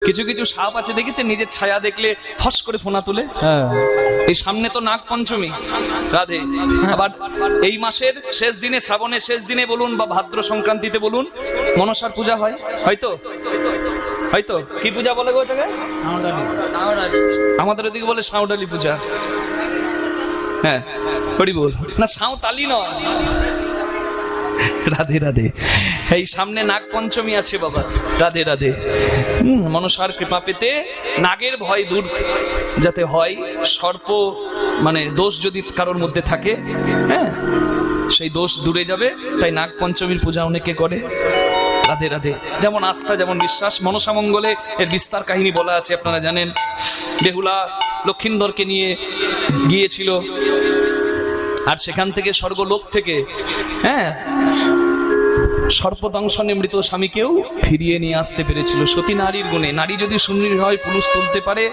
কিছু কিছু সাপ আছে দেখেছেন, নিজের ছায়া দেখলে ফস করে ফোনা তুলে। এই সামনে তো নাগ পঞ্চমী, রাধে। আবার এই মাসের শেষ দিনে, শ্রাবণের শেষ দিনে বলুন বা ভাদ্র সংক্রান্তিতে বলুন, মনসার পূজা হয়। হয়তো হয়তো কি পূজা বলে গো ওটাকে? আমাদের ওদিকে বলে সাঁওতালি পূজা। হ্যাঁ, হরি বল না, সাঁওতালি নয়। রাধে রাধে। এই সামনে নাগ পঞ্চমী আছে বাবা, রাধে রাধে। মনসার কৃপা পেতে নাগের ভয় দূর যাতে হয়, সর্প মানে দোষ যদি কারোর মধ্যে থাকে, হ্যাঁ, সেই দোষ দূরে যাবে, তাই নাগ পঞ্চমীর পূজা অনেকে করে। রাধে রাধে। যেমন আস্থা, যেমন বিশ্বাস। মনসা মঙ্গলে এর বিস্তার কাহিনী বলা আছে, আপনারা জানেন। বেহুলা লক্ষিন্দরকে নিয়ে গিয়েছিল, আর সেখান থেকে স্বর্গলোক থেকে, হ্যাঁ, সর্পদংশনে মৃত স্বামীকেও ফিরিয়ে নিয়ে আসতে পেরেছিল সতী নারীর গুণে। নারী যদি সুন্দরী হয় পুরুষ তুলতে পারে,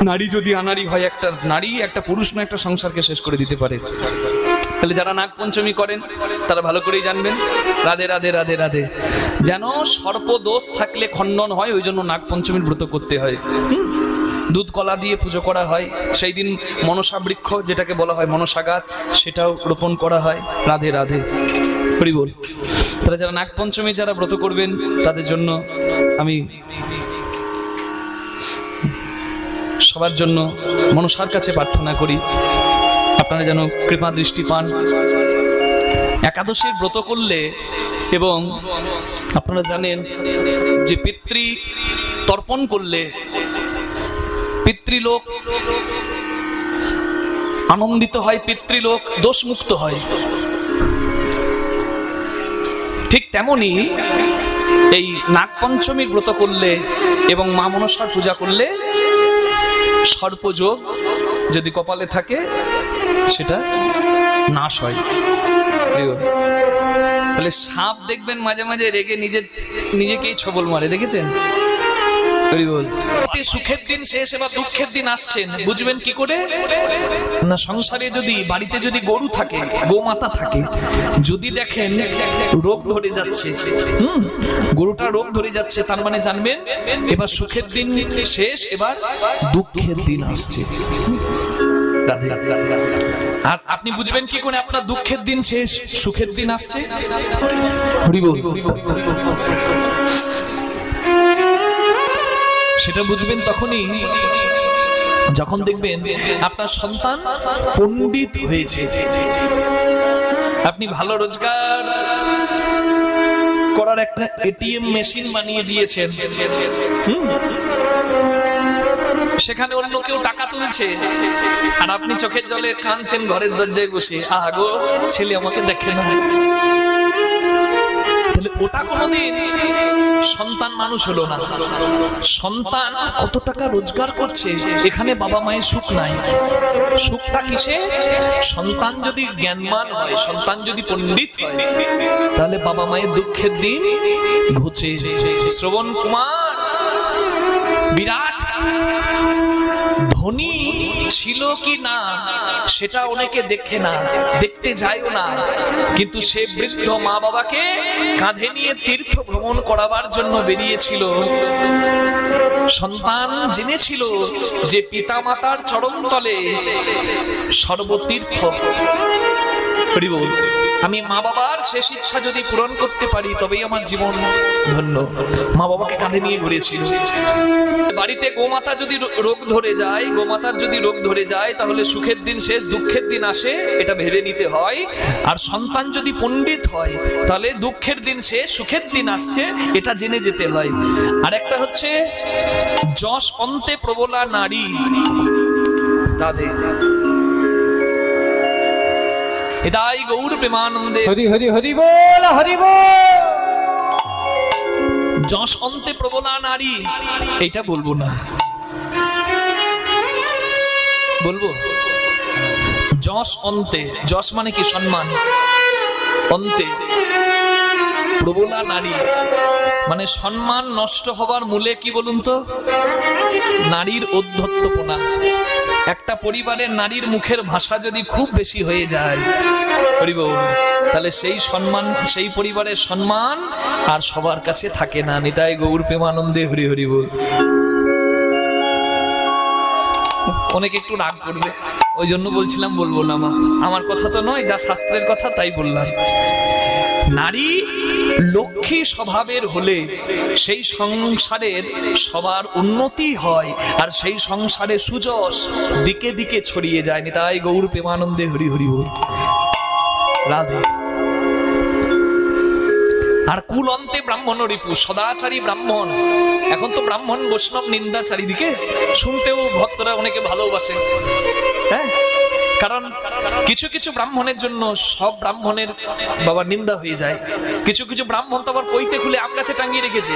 নারী যদি আনারী হয় একটা নারী একটা পুরুষ না একটা সংসারকে শেষ করে দিতে পারে। তাহলে যারা নাগ পঞ্চমী করেন তারা ভালো করেই জানবেন। রাধে রাধে রাধে রাধে। যেন সর্প দোষ থাকলে খণ্ডন হয়, ওই জন্য নাগ পঞ্চমীর ব্রত করতে হয়। দুধ কলা দিয়ে পুজো করা হয়। সেই দিন মনসা বৃক্ষ, যেটাকে বলা হয় মনসা গাছ, সেটাও রোপণ করা হয়। রাধে রাধে, হরি বল। তারা যারা নাগ পঞ্চমী যারা ব্রত করবেন তাদের জন্য আমি সবার জন্য মনসার কাছে প্রার্থনা করি, আপনারা যেন কৃপা দৃষ্টি পান। একাদশীর ব্রত করলে, এবং আপনারা জানেন যে পিতৃ তর্পণ করলে পিতৃলোক আনন্দিত হয়, পিতৃলোক দোষমুক্ত হয়। ঠিক তেমনি এই নাগ পঞ্চমীর ব্রত করলে এবং মা মনসার পূজা করলে সর্পযোগ যদি কপালে থাকে সেটা নাশ হয়। তাহলে সাপ দেখবেন মাঝে মাঝে রেগে নিজেকেই ছবল মারে, দেখেছেন? সুখের দিন শেষ, এবার দুঃখের দিন আসছেন, বুঝবেন কি করে? না, সংসারে যদি, বাড়িতে যদি গরু থাকে, গোমাতা থাকে, যদি দেখেন রোগ ধরে যাচ্ছে, গরুটা রোগ ধরে যাচ্ছে, তার মানে জানবেন এবার সুখের দিন শেষ, এবার দুঃখের দিন আসছে। আর আপনি বুঝবেন কি করে আপনার দুঃখের দিন শেষ, সুখের দিন আসছে? হরি বল। সেটা বুঝবেন তখনই যখন দেখবেন আপনার সন্তান পণ্ডিত হয়েছে, আপনি ভালো রোজগার করার একটা এটিএম মেশিন বানিয়ে দিয়েছেন, সেখানে অন্য কেউ টাকা তুলছে আর আপনি চোখের জলে কাঁদছেন ঘরের দরজায় বসে, আগো ছেলে আমাকে দেখে না। তাহলে ওটা কোনোদিন সন্তান মানুষ হলো না। সন্তান কত টাকা রোজগার করছে, এখানে বাবা মায়ের সুখ নাই। সুখটা কিসে? সন্তান যদি জ্ঞানবান হয়, সন্তান যদি পণ্ডিত হয়, তাহলে বাবা মায়ের দুঃখের দিন ঘুচে। শ্রবণ কুমার বিরাট ধনী ছিল কি না সেটা অনেকে দেখে না, দেখতে যায়ও না, কিন্তু সে বৃদ্ধ মা বাবাকে কাঁধে নিয়ে তীর্থ ভ্রমণ করাবার জন্য বেরিয়েছিল। সন্তান জেনেছিল যে পিতা মাতার চরণ তলে সর্বতীর্থ। আমি মা বাবার শেষ ইচ্ছা যদি পূরণ করতে পারি তবেই আমার জীবন ধন্য। মা বাবাকে কাঁধে নিয়ে ঘুরেছিল। বাড়িতে গোমাতা যদি রোগ ধরে যায়, গোমাতার যদি রোগ ধরে যায়, তাহলে সুখের দিন শেষ, দুঃখের দিন আসে, এটা ভেবে নিতে হয়। আর সন্তান যদি পণ্ডিত হয়, তাহলে দুঃখের দিন শেষ, সুখের দিন আসছে, এটা জেনে যেতে হয়। আর একটা হচ্ছে যশ অন্তে প্রবলা নারী। রাধে এটাই গৌর প্রেমানন্দে। হরি হরি হরি বল, হরি বল। যশ অন্তে প্রবলা নারী, এইটা বলবো না, বলবো যশ অন্তে। যশ মানে কি? সম্মান। অন্তে প্রবলা নারী মানে সম্মান নষ্ট হবার মূলে কি বলুন তো? নারীর ঔদ্ধত্যপনা। একটা পরিবারের নারীর মুখের ভাষা যদি খুব বেশি হয়ে যায়, তাহলে সেই সম্মান, সেই পরিবারের সম্মান আর সবার কাছে থাকে না। নিতাই গৌর প্রেমানন্দে হরি হরি বল। অনেকে একটু রাগ করবে, ওই জন্য বলছিলাম বলবো না মা, আমার কথা তো নয়, যা শাস্ত্রের কথা তাই বললাম। নারী লক্ষ্মী স্বভাবের হলে সেই সংসারের সবার উন্নতি হয়, আর সেই সংসারে সুযশ দিকে দিকে ছড়িয়ে যায়। নিতাই গৌর প্রেমানন্দে হরি হরি বল। রাধে। আর কুল অন্তে ব্রাহ্মণ রিপু, সদাচারী ব্রাহ্মণ। এখন তো ব্রাহ্মণ বৈষ্ণব নিন্দা চারিদিকে, শুনতেও ভক্তরা অনেকে ভালোবাসে। হ্যাঁ, কারণ কিছু কিছু ব্রাহ্মণের জন্য সব ব্রাহ্মণের বাবা নিন্দা হয়ে যায়। কিছু কিছু ব্রাহ্মণ তো আবার পৈতে খুলে আম গাছে টাঙিয়ে রেখেছে,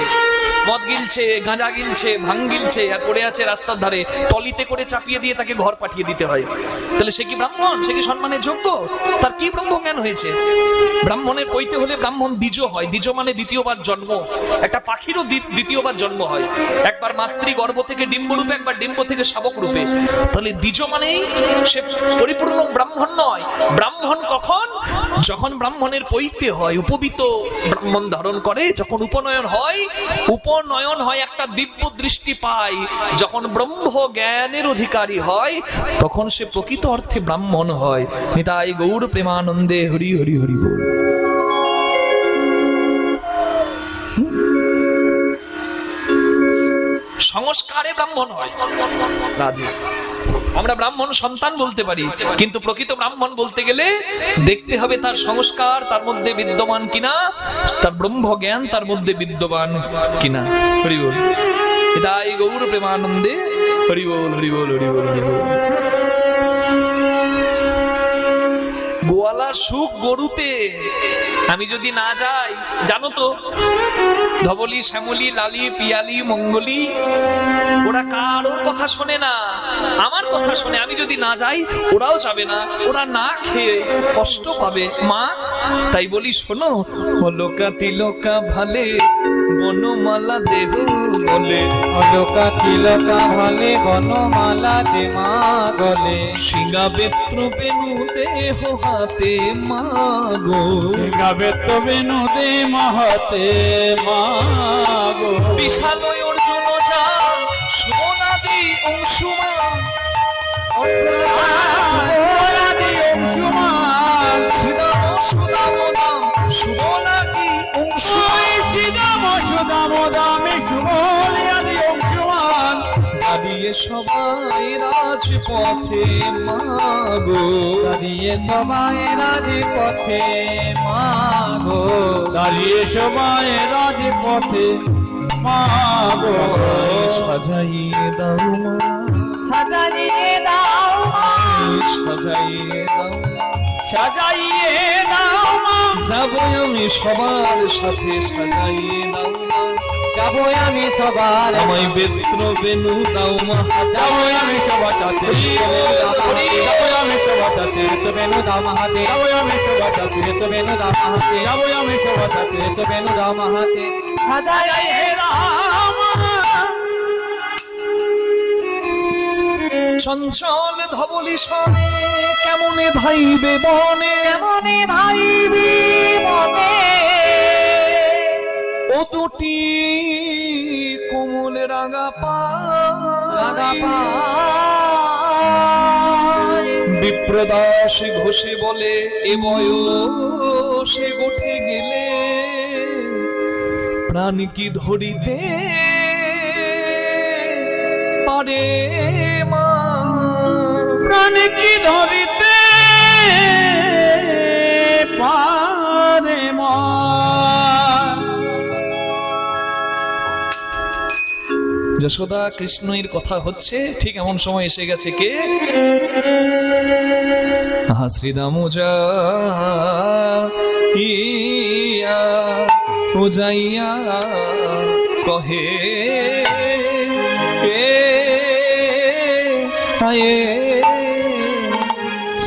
মদ গিলছে, গাঁজা গিলছে, ভাঙ গিলছে, আর পড়ে আছে রাস্তার ধারে, টলিতে করে চাপিয়ে দিয়ে তাকে ঘর পাঠিয়ে দিতে হয়। তাহলে সে কি ব্রাহ্মণ? সে কি সম্মানের যোগ্য? তার কি ব্রহ্ম জ্ঞান হয়েছে? ব্রাহ্মণের পৈতে হলে ব্রাহ্মণ দ্বিজ হয়। দ্বিজ মানে দ্বিতীয়বার জন্ম। একটা পাখিরও দ্বিতীয়বার জন্ম হয়, একবার মাতৃ গর্ভ থেকে ডিম্ব রূপে, একবার ডিম্ব থেকে শাবক রূপে। তাহলে দ্বিজ মানেই সে পরিপূর্ণ ব্রাহ্মণ নয়। ব্রাহ্মণ কখন? যখন ব্রাহ্মণের পৈতে হয়, উপবিত ব্রাহ্মণ ধারণ করে, যখন উপনয়ন হয়, একটা দিব্য দৃষ্টি পায়, যখন ব্রহ্ম জ্ঞানের অধিকারী হয়, তখন সে প্রকৃত অর্থে ব্রাহ্মণ হয়। নিতাই গৌর প্রেমানন্দে হরি হরি হরি বল। সংস্কারে ব্রাহ্মণ হয়। রাধে। আমরা ব্রাহ্মণ সন্তান বলতে পারি, কিন্তু প্রকৃত ব্রাহ্মণ বলতে গেলে দেখতে হবে তার সংস্কার তার মধ্যে বিদ্যমান কিনা, তার ব্রহ্ম জ্ঞান তার মধ্যে বিদ্যমান কিনা। হরি বল। এটাই গৌর প্রেমানন্দে হরি বল হরি বল হরি বল হরি বল। গোয়ালা সুখ গরুতে। আমি যদি না যাই, জানো তো ধবলি, শ্যামলি, লালি, পিয়ালি, মঙ্গলি, ওরা কারোর কথা শোনে না, আমার কথা শোনে। আমি যদি না যাই, ওরাও যাবে না, ওরা না খেয়ে কষ্ট পাবে মা। তাই বলি শোনো, অলোকা তিলকা ভালে বনমালা দেহ বলে, অলোকা তিলকা ভালে বনমালা দে মা গলে, সিংহা বেত্র বেনু দেহ হাতে মা গো, সিংহা বেত্র বেনু দে মহতে মা গো, বিশাল অর্জুন যা সোনাদি অংশুমান, সোনাদি অংশুমান, শ্রীদাম সুদাম দাম সুবলাদি অংশুমান, শ্রীদাম সুদাম দামে সুবলাদি অংশুমান, দাঁড়িয়ে সবাই রাজপথে মা গো, দাঁড়িয়ে সবাই রাজপথে মা গো, দাঁড়িয়ে সবাই রাজপথে মা গো, সাজাইয়ে দাও মা, সাজাইয়ে দাও মা, সাজাইয়ে দাও, সাজাইয়ে দাও মা, যাবো আমি সবার সাথে, সাজাইয়ে দাও মা, যাবো আমি সবার, আমায় বেত্র বেনু দাও মা, যাবো আমি সবার সাথে, যাবো আমি সবার সাথে, তো বেনু দাও মাহাতে, যাবো আমি সবার সাথে, তো বেনু দাও মাহাতে, যাবো আমি সবার সাথে, তো বেনু দাও মাহাতে, সাজাইয়ে দাও মা। চঞ্চল ধবলি সনে কেমনে ধাইবে বনে, কেমনে ভাইবি মনে, ও দুটি কোমল রাগা রাগা পা, বিপ্রদাস ঘোষে বলে এ বয়সে গোঠে গেলে প্রাণ কি ধরিতে পারে মা, প্রাণ কি ধরিতে পারে মা। যশোদা কৃষ্ণের কথা হচ্ছে, ঠিক এমন সময় এসে গেছে কে? শ্রীদাম যা ইয়া ও যাইয়া কহে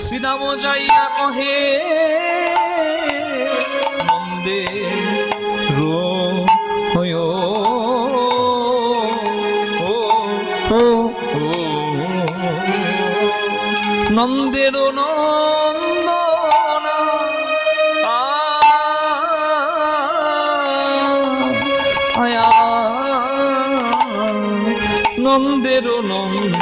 শ্রীদাম যাইয়া কহে নন্দে রো হয় নন্দের নন্দনা আয়া নন্দের নন্দনা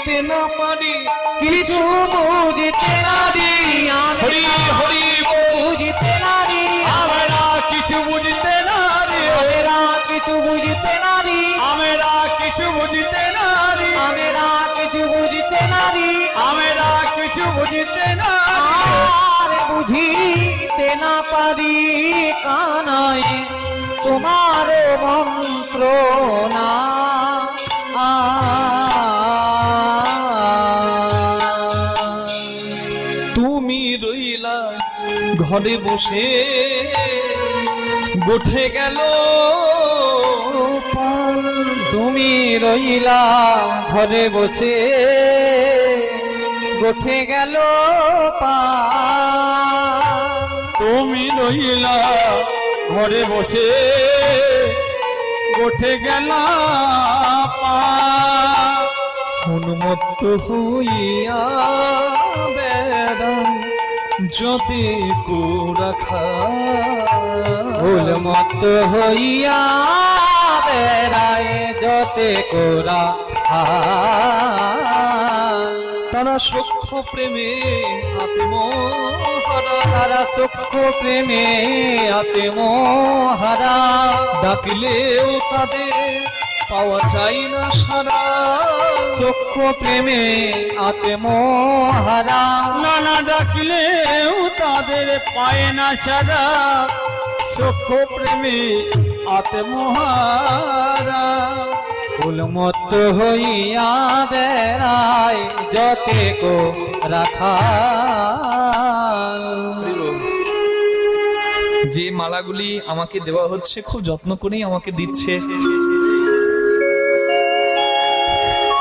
বুঝিতে না পারি, কিছু বুঝিতে নারি, হরি হরি বুঝিতে নারি, আমরা কিছু বুঝিতে নারি, আমরা কিছু বুঝিতে নারি, আমরা কিছু বুঝিতে নারি, আমরা কিছু বুঝিতে নারি, আমরা কিছু বুঝিতে নারি। আর বুঝিতে না পারি কানাই তোমার মন্ত্র না। তুমি রইলা ঘরে বসে, গোঠে গেল তুমি রইলা ঘরে বসে, গোঠে গেল তুমি রইলা ঘরে বসে, গোঠে গেল উন্মত্ত হইয়া বেড়াই যদি কোরাখা, উন্মত্ত হইয়া বেড়ায় যতে কোরা, তারা সূক্ষ্ম প্রেমে আত্মহারা, তারা সূক্ষ্ম প্রেমে আত্মহারা, ডাকিলেও তাদের পাওয়া যায় না সারা, সূক্ষ্ম প্রেমে আত্মহারা, নানা ডাকিলেও তাদের পায় না সারা, সূক্ষ্ম প্রেমে আত্মহারা। উন্মত্ত হইয়া বেড়ায় যতে কো রাখা। যে মালাগুলি আমাকে দেওয়া হচ্ছে খুব যত্ন করেই আমাকে দিচ্ছে,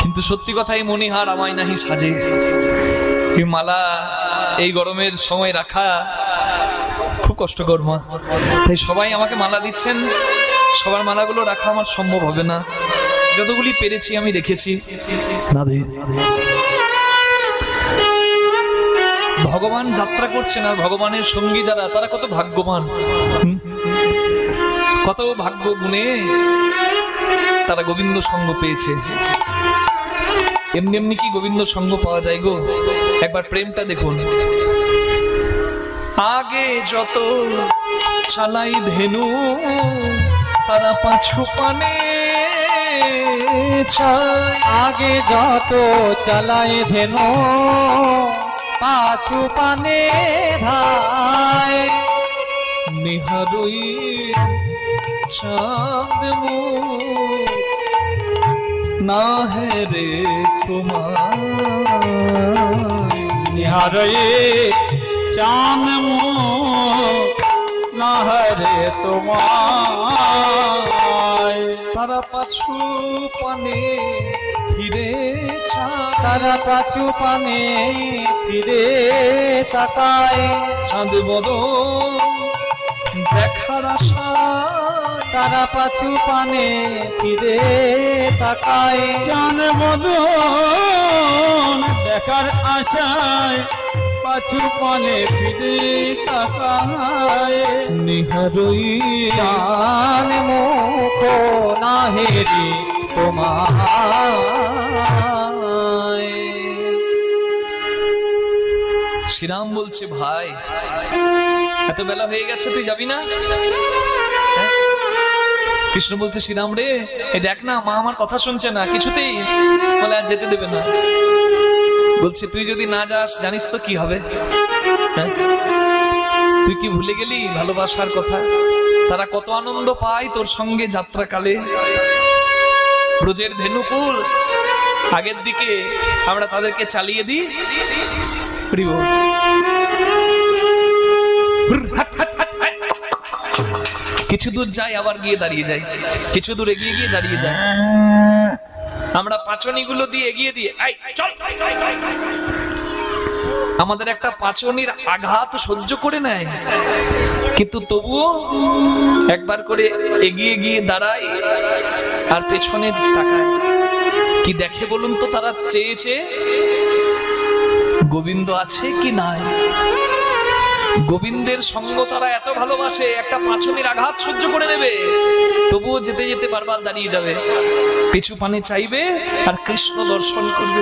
কিন্তু সত্যি কথাই মনিহার আমায় নাহি সাজে। এই মালা এই গরমের সময় রাখা খুব কষ্টকর মা, তাই সবাই আমাকে মালা দিচ্ছেন, সবার মালাগুলো রাখা আমার সম্ভব হবে না, যতগুলি পেরেছি আমি রেখেছি। ভগবান যাত্রা করছেন আর ভগবানের সঙ্গী যারা, তারা কত ভাগ্যবান, কত ভাগ্য গুণে তারা গোবিন্দ সঙ্গ পেয়েছে। এমনি এমনি কি গোবিন্দ সঙ্গ পাওয়া যায় গো? একবার প্রেমটা দেখুন। আগে যত চালাই ধেনু, তারা পাছু পানে চায়, আগে যত চালাই ধেনু পাছু পানে ধায়, নিহারই চাঁদ মুখ না হেরে তোমার, নিহারে চাঁদ মুখ না হরে তোমায়, তারা পাছু পানে ফিরে চায়, তারা পাছু পানে ফিরে তাকায়, চাঁদ বদন দেখার আশা, তারা পাছু পানে ফিরে তাকায়, চাঁদ বদন দেখার আশায় পাছু পানে ফিরে তাকায়, নিহারই চাঁদ মুখ না হেরি তোমায়। শ্রীরাম বলছে, ভাই এত বেলা হয়ে গেছে, তুই যাবি না? কৃষ্ণ বলছে, শ্রীরাম রে, এই দেখ না, মা আমার কথা শুনছে না কিছুতেই, বলে আর যেতে দেবে না। বলছে, তুই যদি না যাস জানিস তো কি হবে, তুই কি ভুলে গেলি ভালোবাসার কথা? তারা কত আনন্দ পায় তোর সঙ্গে যাত্রাকালে। ব্রজের ধেনুকুল আগের দিকে আমরা তাদেরকে চালিয়ে দিই, কিছু দূর যাই আবার গিয়ে দাঁড়িয়ে যায়, কিছু দূর এগিয়ে গিয়ে দাঁড়িয়ে যায়। আমরা পাঁচনিগুলো দিয়ে এগিয়ে দিয়ে আমাদের একটা পাঁচনির আঘাত সহ্য করে নেয়, কিন্তু তবুও একবার করে এগিয়ে গিয়ে দাঁড়ায় আর পেছনে তাকায়। কি দেখে বলুন তো? তারা চেয়েছে গোবিন্দ আছে কি নাই। গোবিন্দের সঙ্গ তারা এত ভালোবাসে, একটা পাঁচনের আঘাত সহ্য করে নেবে, তবুও যেতে যেতে বারবার দাঁড়িয়ে যাবে, পিছু পানে চাইবে আর কৃষ্ণ দর্শন করবে।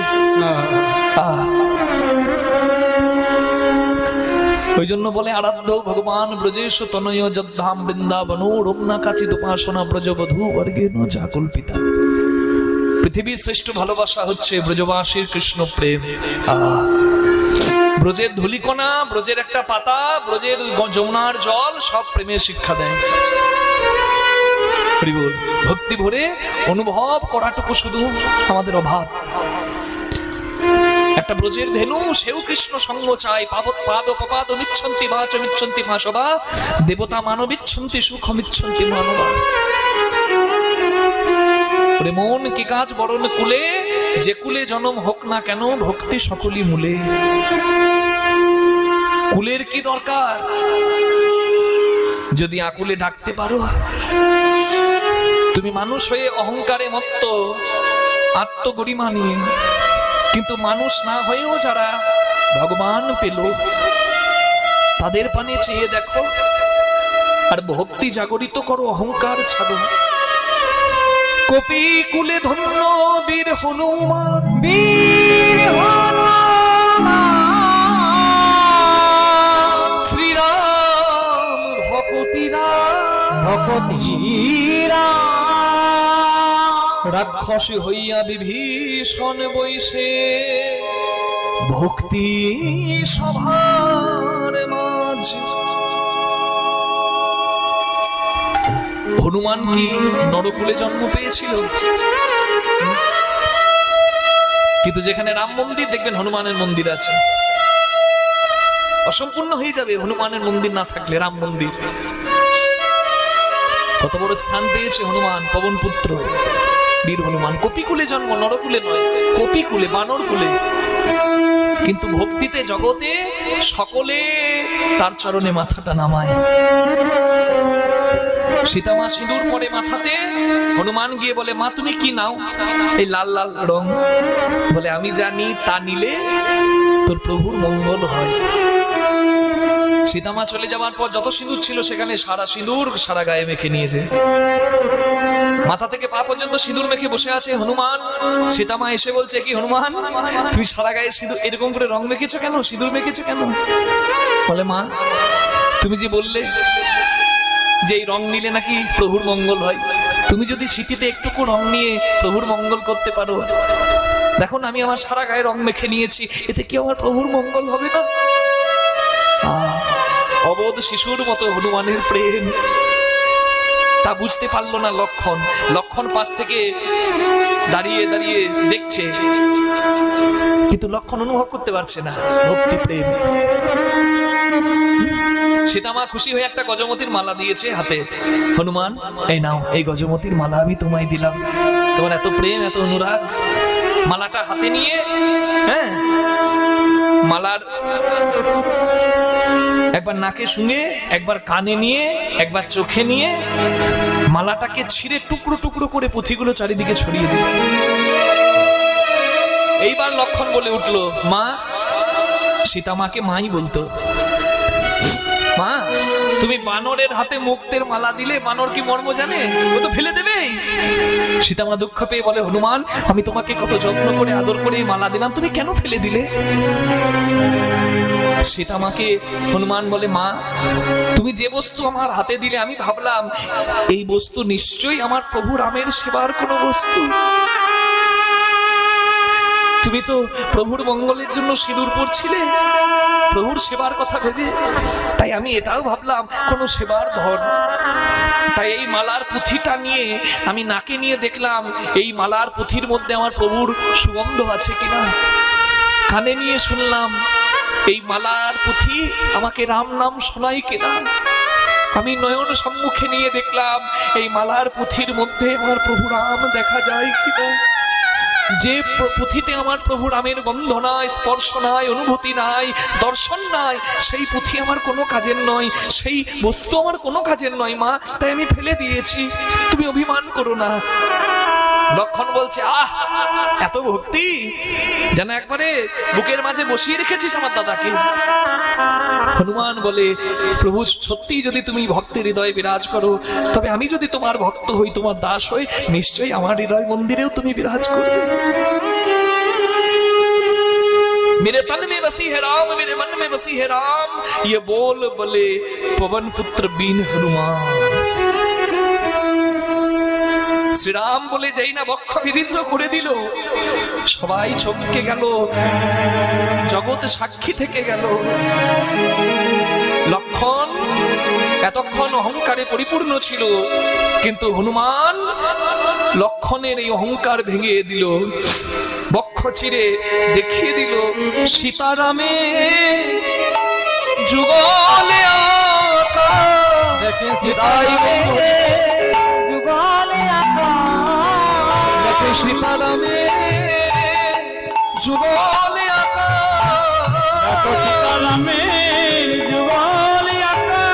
ওই জন্য বলে আরাধ্য ভগবান ব্রজেশ তনয় যদ্ধাম বৃন্দাবন রম্না কাচিত উপাসনা ব্রজবধূ বর্গেন জাকল্পিতা। পৃথিবীর শ্রেষ্ঠ ভালোবাসা হচ্ছে ব্রজবাসীর কৃষ্ণ প্রেম। ব্রজের ধুলিকণা, ব্রজের একটা পাতা, ব্রজের যমুনার জল সব প্রেমের শিক্ষা দেয়। ভক্তি ভরে অনুভব করাটুকু শুধু আমাদের অভাব। একটা ব্রজের ধেনু, সেও কৃষ্ণ সঙ্গ চায়। পাদ পপাদ মিচ্ছন্তি বাচ মিচ্ছন্তি মাসবা দেবতা মানবিচ্ছন্তি সুখ মিচ্ছন্তি মানবা। মন কি কাজ বরণ কুলে, যে কুলে জনম হোক না কেন ভক্তি সকলই মূলে। কুলের কি দরকার যদি আকুলে ডাকতে পারো? তুমি মানুষ হয়ে অহংকারে মত্ত, আত্মগরিমা নিয়ে, কিন্তু মানুষ না হয়েও যারা ভগবান পেল তাদের পানে চেয়ে দেখো আর ভক্তি জাগরিত করো, অহংকার ছাড়ো। কপি কুলে ধন্য বীর হনুমান, বীর হনুমান শ্রীরাম ভকতিরা ভকতিরা রাক্ষস হইয়া বিভীষণ বৈশে ভক্তি সভার মাঝে। হনুমান কি নরকুলে জন্ম পেয়েছিল? কিন্তু যেখানে রাম মন্দির দেখবেন হনুমানের মন্দির আছে। অসম্পূর্ণ হয়ে যাবে হনুমানের মন্দির না থাকলে। রাম মন্দির কত বড় স্থান পেয়েছে হনুমান, পবন পুত্র বীর হনুমান। কপিকুলে জন্ম, নরকুলে নয়, কপিকুলে, বানর কুলে। কিন্তু ভক্তিতে জগতে সকলে তার চরণে মাথাটা নামায়। সীতামা সিঁদুর পরে মাথাতে, হনুমান গিয়ে বলে মা তুমি কি নাও? এই লাল লাল রং। বলে আমি জানি তা নিলে তোর প্রভুর মঙ্গল হয়। সীতামা চলে যাওয়ার পর যত সিঁদুর ছিল সেখানে সারা সিঁদুর সারা গায়ে মেখে নিয়েছে, মাথা থেকে পা পর্যন্ত সিঁদুর মেখে বসে আছে হনুমান। সীতামা এসে বলছে কি হনুমান তুমি সারা গায়ে সিঁদুর এরকম করে রং মেখেছো কেন, সিঁদুর মেখেছো কেন? বলে মা তুমি যে বললে যে এই রং নিলে নাকি প্রভুর মঙ্গল হয়, তুমি যদি সিটিতে একটুকু রং নিয়ে প্রভুর মঙ্গল করতে পারো, দেখো না আমি আমার সারা গায়ে রং মেখে নিয়েছি, এতে কি আমার প্রভুর মঙ্গল হবে না? অবোধ শিশুর মতো হনুমানের প্রেম, তা বুঝতে পারলো না লক্ষণ। লক্ষণ পাশ থেকে দাঁড়িয়ে দাঁড়িয়ে দেখছে, কিন্তু লক্ষণ অনুভব করতে পারছে না ভক্তি প্রেম। সীতামা খুশি হয়ে একটা গজমতির মালা দিয়েছে হাতে। হনুমান এই নাও, এই গজমতির মালা আমি তোমায় দিলাম, তোমার এত প্রেম এত অনুরাগ। মালাটা হাতে নিয়ে, হ্যাঁ, মালার একবার নাকে শুনে, একবার কানে নিয়ে, একবার চোখে নিয়ে মালাটাকে ছিঁড়ে টুকরো টুকরো করে পুঁথিগুলো চারিদিকে ছড়িয়ে দিল। এইবার লক্ষণ বলে উঠলো মা, সীতামাকে মাই বলতো, মা তুমি বানরের হাতে মুক্তের মালা দিলে বানর কি মর্ম জানে? ও তো ফেলে দেবে। সীতামা দুঃখ পেয়ে বলে হনুমান আমি তোমাকে কত যত্ন করে আদর করে মালা দিলাম, তুমি কেন ফেলে দিলে? সীতামাকে হনুমান বলে মা তুমি যে বস্তু আমার হাতে দিলে আমি ভাবলাম এই বস্তু নিশ্চয়ই আমার প্রভু রামের সেবার কোনো বস্তু। তুমি তো প্রভুর মঙ্গলের জন্য সিঁদুর পরছিলে, প্রভুর সেবার কথা ভেবে, তাই আমি এটাও ভাবলাম কোন সেবার ধন। তাই এই মালার পুঁথিটা নিয়ে আমি নাকে নিয়ে দেখলাম এই মালার পুঁথির মধ্যে আমার প্রভুর সুগন্ধ আছে কিনা। কানে নিয়ে শুনলাম এই মালার পুঁথি আমাকে রাম নাম শোনাই কিনা। আমি নয়ন সম্মুখে নিয়ে দেখলাম এই মালার পুঁথির মধ্যে আমার প্রভু রাম দেখা যায় কিনা। যে পুঁথিতে আমার প্রভু রামের গন্ধ নাই, স্পর্শ নাই, অনুভূতি নাই, দর্শন নাই, সেই পুঁথি আমার কোনো কাজের নয়, সেই বস্তু আমার কোনো কাজের নয় মা, তাই আমি ফেলে দিয়েছি, তুমি অভিমান করো না। লক্ষণ বলছে, আহ এত ভক্তি, যেন একবারে বুকের মাঝে বসিয়ে রেখেছিস আমার দাদাকে। হনুমান বলে, প্রভু সত্যি যদি তুমি ভক্তের হৃদয়ে বিরাজ করো, তবে আমি যদি তোমার ভক্ত হই, তোমার দাস হই, নিশ্চয়ই আমার হৃদয় মন্দিরেও তুমি বিরাজ করবে। मेरे तन में बसी है राम, मेरे मन में बसी है राम, ये बोल बोले पवन पुत्र बीन हनुमान। শ্রীরাম বলে যেই না বক্ষ বিদীর্ণ করে দিল, সবাই চমকে গেল, জগৎ সাক্ষী থেকে গেল। লক্ষণ এতক্ষণ অহংকারে পরিপূর্ণ ছিল, কিন্তু হনুমান লক্ষণের এই অহংকার ভেঙে দিল, বক্ষ চিরে দেখিয়ে দিল সীতারামে যুগলে আঁকা। দেখে সীতারামে যুগলে আঁকা, দেখে সীতারামে যুগলে আঁকা, দেখো সীতারামে যুগলে আঁকা।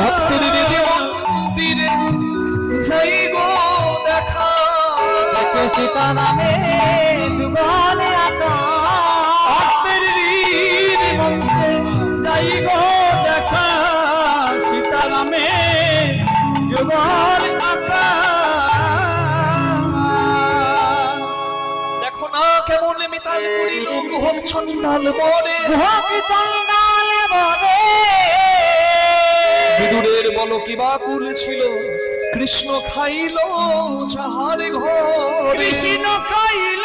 ভক্তের দিদি মন্দিরে যাই গো দেখা, দেখে সীতারামে যুগলে আঁকা। ভক্তের দিদি মন্দিরে যাই গো দেখা, সীতারামে যুগলে আঁকা। দেখো না কেমন মিতাল করিল গুহক ছন্দাল বরে, গুহক চন্দাল বরে। বিদুরের বলো কি বাকুল ছিল, কৃষ্ণ খাইল যাহার ঘরে, কৃষ্ণ খাইল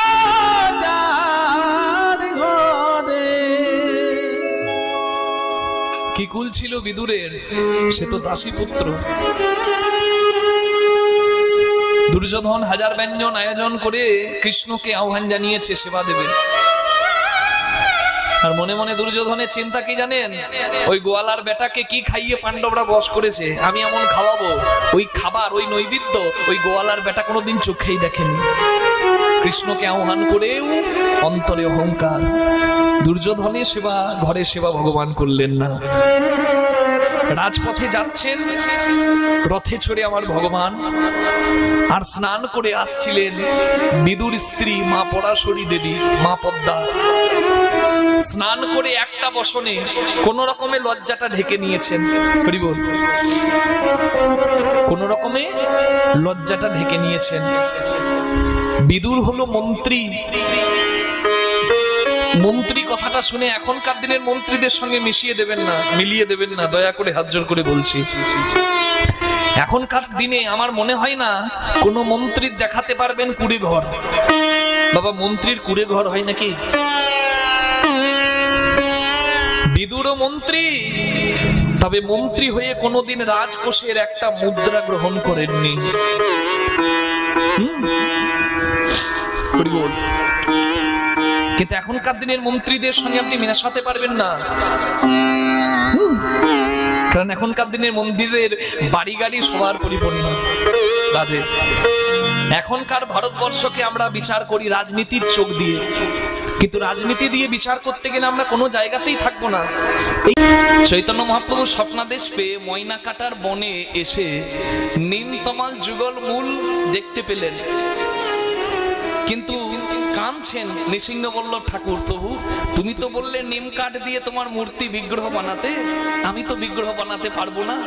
যার ঘরে। কি কুল ছিল বিদুরের, সে তো দাসী পুত্র। দুর্যোধন হাজার ব্যঞ্জন আয়োজন করে কৃষ্ণকে আহ্বান জানিয়েছে সেবা দেবে, আর মনে মনে দুর্যোধনের চিন্তা কি জানেন, ওই গোয়ালার বেটাকে কি খাইয়ে পাণ্ডবরা বশ করেছে, আমি এমন খাওয়াবো, ওই খাবার ওই নৈবেদ্য ওই গোয়ালার বেটা কোনোদিন চোখেই দেখেনি। কৃষ্ণকে আহ্বান করেও অন্তরে অহংকার, দুর্যোধনের সেবা ঘরে সেবা ভগবান করলেন না। রাজপথে যাচ্ছেন রথে চড়ে আমার ভগবান, আর স্নান করে আসছিলেন বিদুর স্ত্রী মা পরাশরী দেবী, মা পদ্মা। স্নান করে একটা বসনে কোন রকমে লজ্জাটা ঢেকে নিয়েছেন, হরি বল, কোন রকমে লজ্জাটা ঢেকে নিয়েছেন। বিদুর হলো মন্ত্রী, মন্ত্রী কথাটা শুনে এখনকার দিনের মন্ত্রীদের সঙ্গে মিশিয়ে দেবেন না, মিলিয়ে দেবেন না, দয়া করে হাত জোড় করে বলছি। এখনকার দিনে আমার মনে হয় না কোন মন্ত্রীর দেখাতে পারবেন কুড়ে ঘর। বাবা, মন্ত্রীর কুড়ে ঘর হয় নাকি? বিদুর মন্ত্রী, তবে মন্ত্রী হয়ে কোনোদিন রাজকোষের একটা মুদ্রা গ্রহণ করেননি। কিন্তু এখনকার দিনের মন্ত্রীদের সঙ্গে আপনি মেশাতে পারবেন না, কারণ এখনকার দিনের মন্ত্রীদের বাড়ি গাড়ি সবার পরিপূর্ণ। রাধে, এখনকার ভারতবর্ষকে আমরা বিচার করি রাজনীতির চোখ দিয়ে, কিন্তু রাজনীতি দিয়ে বিচার করতে গেলে আমরা কোনো জায়গাতেই থাকবো না। চৈতন্য মহাপ্রভু স্বপ্নাদেশ পেয়ে ময়না কাটার বনে এসে নিমতমাল যুগল মূল দেখতে পেলেন, কিন্তু কাঁদছেন নৃসিংহবল্লভ ঠাকুর, প্রভু তুমি তো বললে নিম কাঠ দিয়ে তোমার মূর্তি বিগ্রহ বানাতে, আমি তো বিগ্রহ বানাতে পারবো না,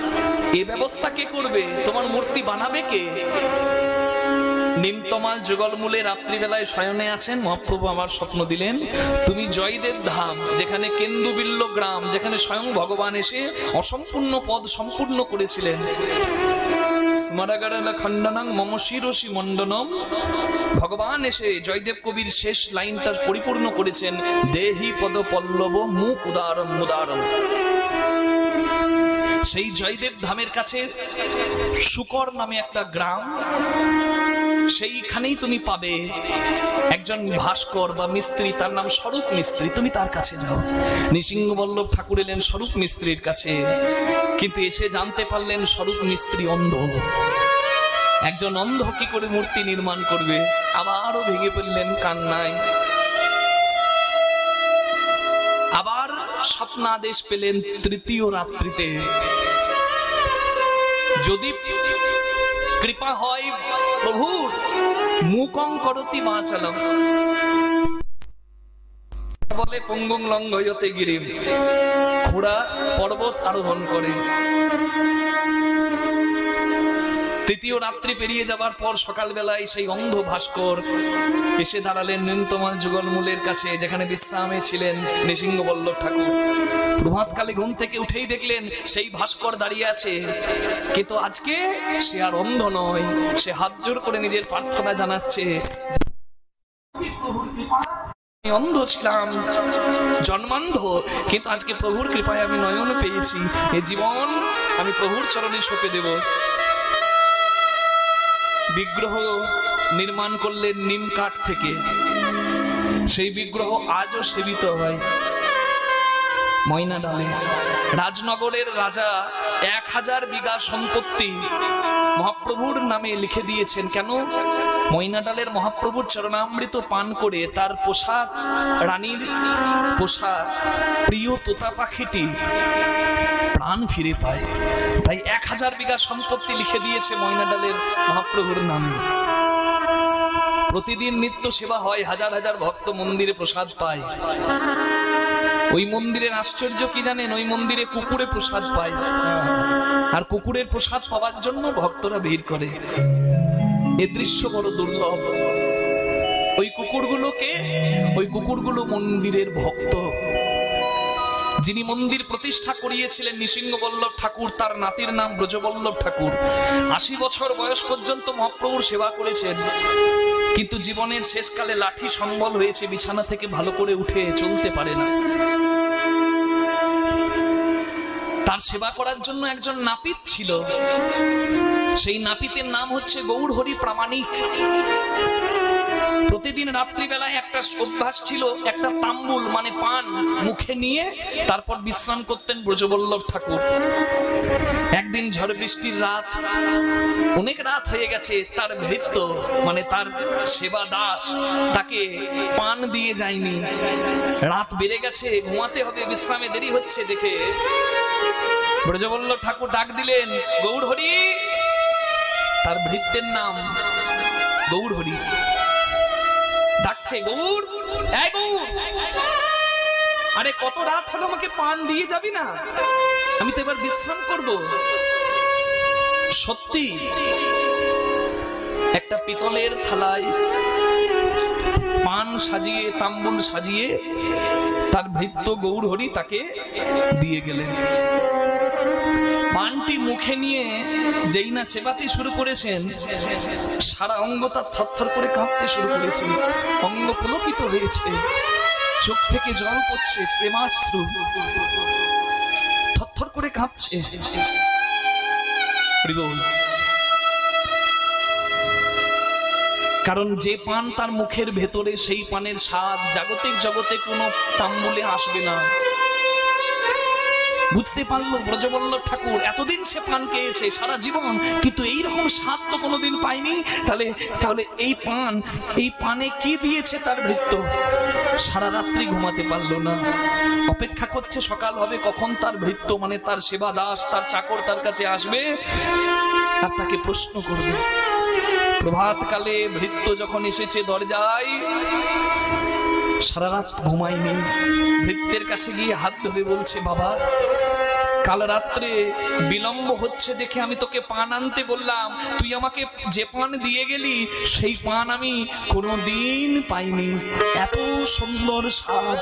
এ ব্যবস্থা কে করবে, তোমার মূর্তি বানাবে কে? নিমতমাল যুগলমূলে রাত্রিবেলায় শয়নে আছেন, মহাপ্রভু আমার স্বপ্ন দিলেন, তুমি জয়দেব ধাম, যেখানে কেন্দুবিল্ল গ্রাম, যেখানে স্বয়ং ভগবান এসে অসম্পূর্ণ পদ সম্পূর্ণ করেছিলেন, স্মরগরল খণ্ডনং মম শিরসি মণ্ডনম, ভগবান এসে জয়দেব কবির শেষ লাইনটা পরিপূর্ণ করেছেন, দেহি পদ পল্লব মু উদারম মুদারম। সেই জয়দেব ধামের কাছে শুকর নামে একটা গ্রাম, সেইখানেই তুমি পাবে একজন ভাস্কর বা মিস্ত্রি, তার নাম স্বরূপ মিস্ত্রি, তুমি তার কাছে যাও। নৃসিংহবল্লভ ঠাকুর এলেন স্বরূপ মিস্ত্রির কাছে, কিন্তু এসে জানতে পারলেন স্বরূপ মিস্ত্রি অন্ধ। একজন অন্ধ কি করে মূর্তি নির্মাণ করবে? আবারও ভেঙে পড়লেন কান্নায়। আবার স্বপ্নাদেশ পেলেন তৃতীয় রাত্রিতে, যদি কৃপা হয় প্রভুর, মুকং করতি মাচলম, বলে পঙ্গুং লঙ্ঘয়তে গিরিম, ঘোড়া পর্বত আরোহণ করে। তৃতীয় রাত্রি পেরিয়ে যাবার পর সকালবেলায় সেই অন্ধ ভাস্কর এসে দাঁড়ালেন ন্যূনতম যুগলমূলের কাছে, যেখানে বিশ্রামে ছিলেন নৃসিংহবল্লভ ঠাকুর। প্রভাতকালে ঘুম থেকে উঠেই দেখলেন সেই ভাস্কর দাঁড়িয়ে আছে, কিন্তু আজকে সে আর অন্ধ নয়, সে হাত জোর করে নিজের প্রার্থনা জানাচ্ছে, আমি অন্ধ ছিলাম, জন্মান্ধ, কিন্তু আজকে প্রভুর কৃপায় আমি নয়ন পেয়েছি, এ জীবন আমি প্রভুর চরণে সঁপে দেব। বিগ্রহ নির্মাণ করলেন নিম কাঠ থেকে, সেই বিগ্রহ আজও সেবিত হয় ময়নাডালে। রাজনগরের রাজা 1000 বিঘা সম্পত্তি মহাপ্রভুর নামে লিখে দিয়েছেন। কেন? ময়নাডালের মহাপ্রভুর চরণামৃত পান করে তার পোশাক, রানীর পোশাক, প্রিয় তোতা পাখিটি প্রাণ ফিরে পায়, তাই 1000 বিঘা সম্পত্তি লিখে দিয়েছে ময়নাডালের মহাপ্রভুর নামে। প্রতিদিন নিত্য সেবা হয়, হাজার হাজার ভক্ত মন্দিরে প্রসাদ পায়। ওই মন্দিরের আশ্চর্য কি জানেন? ওই মন্দিরে কুকুরে প্রসাদ পায়, আর কুকুরের প্রসাদ পাওয়ার জন্য ভক্তরা ভিড় করে। এ দৃশ্য বড় দুর্লভ। ওই কুকুরগুলো মন্দিরের ভক্ত। যিনি মন্দির প্রতিষ্ঠা করিয়েছিলেন নৃসিংহবল্লভ ঠাকুর, তার নাতির নাম ব্রজবল্লভ ঠাকুর। 80 বছর বয়স পর্যন্ত মহাপ্রভুর সেবা করেছেন, কিন্তু জীবনের শেষকালে লাঠি সম্বল হয়েছে, বিছানা থেকে ভালো করে উঠে চলতে পারে না। তার সেবা করার জন্য একজন নাপিত ছিল, সেই নাপিতের নাম হচ্ছে গৌরহরি প্রামাণিক। প্রতিদিন রাত্রিবেলায় একটা অভ্যাস ছিল, একটা তাম্বুল মানে পান মুখে নিয়ে তারপর বিশ্রাম করতেন ব্রজবল্লভ ঠাকুর। একদিন ঝড় বৃষ্টির রাত, অনেক রাত হয়ে গেছে, তার ভৃত্য মানে তার সেবা দাস তাকে পান দিয়ে যায়নি। রাত বেড়ে গেছে, ঘুমাতে হবে, বিশ্রামে দেরি হচ্ছে দেখে ব্রজবল্লভ ঠাকুর ডাক দিলেন, গৌরহরি। তার ভৃত্যের নাম গৌরহরি। ডাকছে, গৌর, এই গৌর, আরে কত রাত হলো, আমাকে পান দিয়ে যাবি না? আমি তো এবার বিশ্রাম করব। সত্যি একটা পিতলের থালায় পান সাজিয়ে, তাম্বুল সাজিয়ে তার ভৃত্য গৌরহরি তাকে দিয়ে গেলেন। পানটি মুখে নিয়ে যেই না চেবাতে শুরু করেছেন, সারা অঙ্গ তার থরথর করে কাঁপতে শুরু করেছে, অঙ্গ পুলকিত হয়েছে, চোখ থেকে জল পড়ছে, প্রেমাশ্রু থরথর করে কাঁপছে। কারণ যে পান তার মুখের ভেতরে, সেই পানের স্বাদ জাগতিক জগতে কোনো তাম্বুলে আসবে না। বুঝতে পারলো ব্রজবল্লভ ঠাকুর, এতদিন সে পান খেয়েছে সারা জীবন, কিন্তু এইরকম স্বাদ তো কোনোদিন পায়নি। তাহলে এই পানে কি দিয়েছে তার ভৃত্য? সারা রাত্রি ঘুমাতে পারলো না, অপেক্ষা করছে সকাল হবে, কখন তার ভৃত্য মানে তার সেবা দাস, তার চাকর তার কাছে আসবে আর তাকে প্রশ্ন করবে। প্রভাতকালে ভৃত্য যখন এসেছে দরজায়, সারা রাত ঘুমায়নি, ভৃত্যের কাছে গিয়ে হাত ধরে বলছে, বাবা, কাল রাত্রে বিলম্ব হচ্ছে দেখে আমি তোকে পান আনতে বললাম, তুই আমাকে যে পান দিয়ে গেলি সেই পান আমি কোনোদিন পাইনি, এত সুন্দর স্বাদ।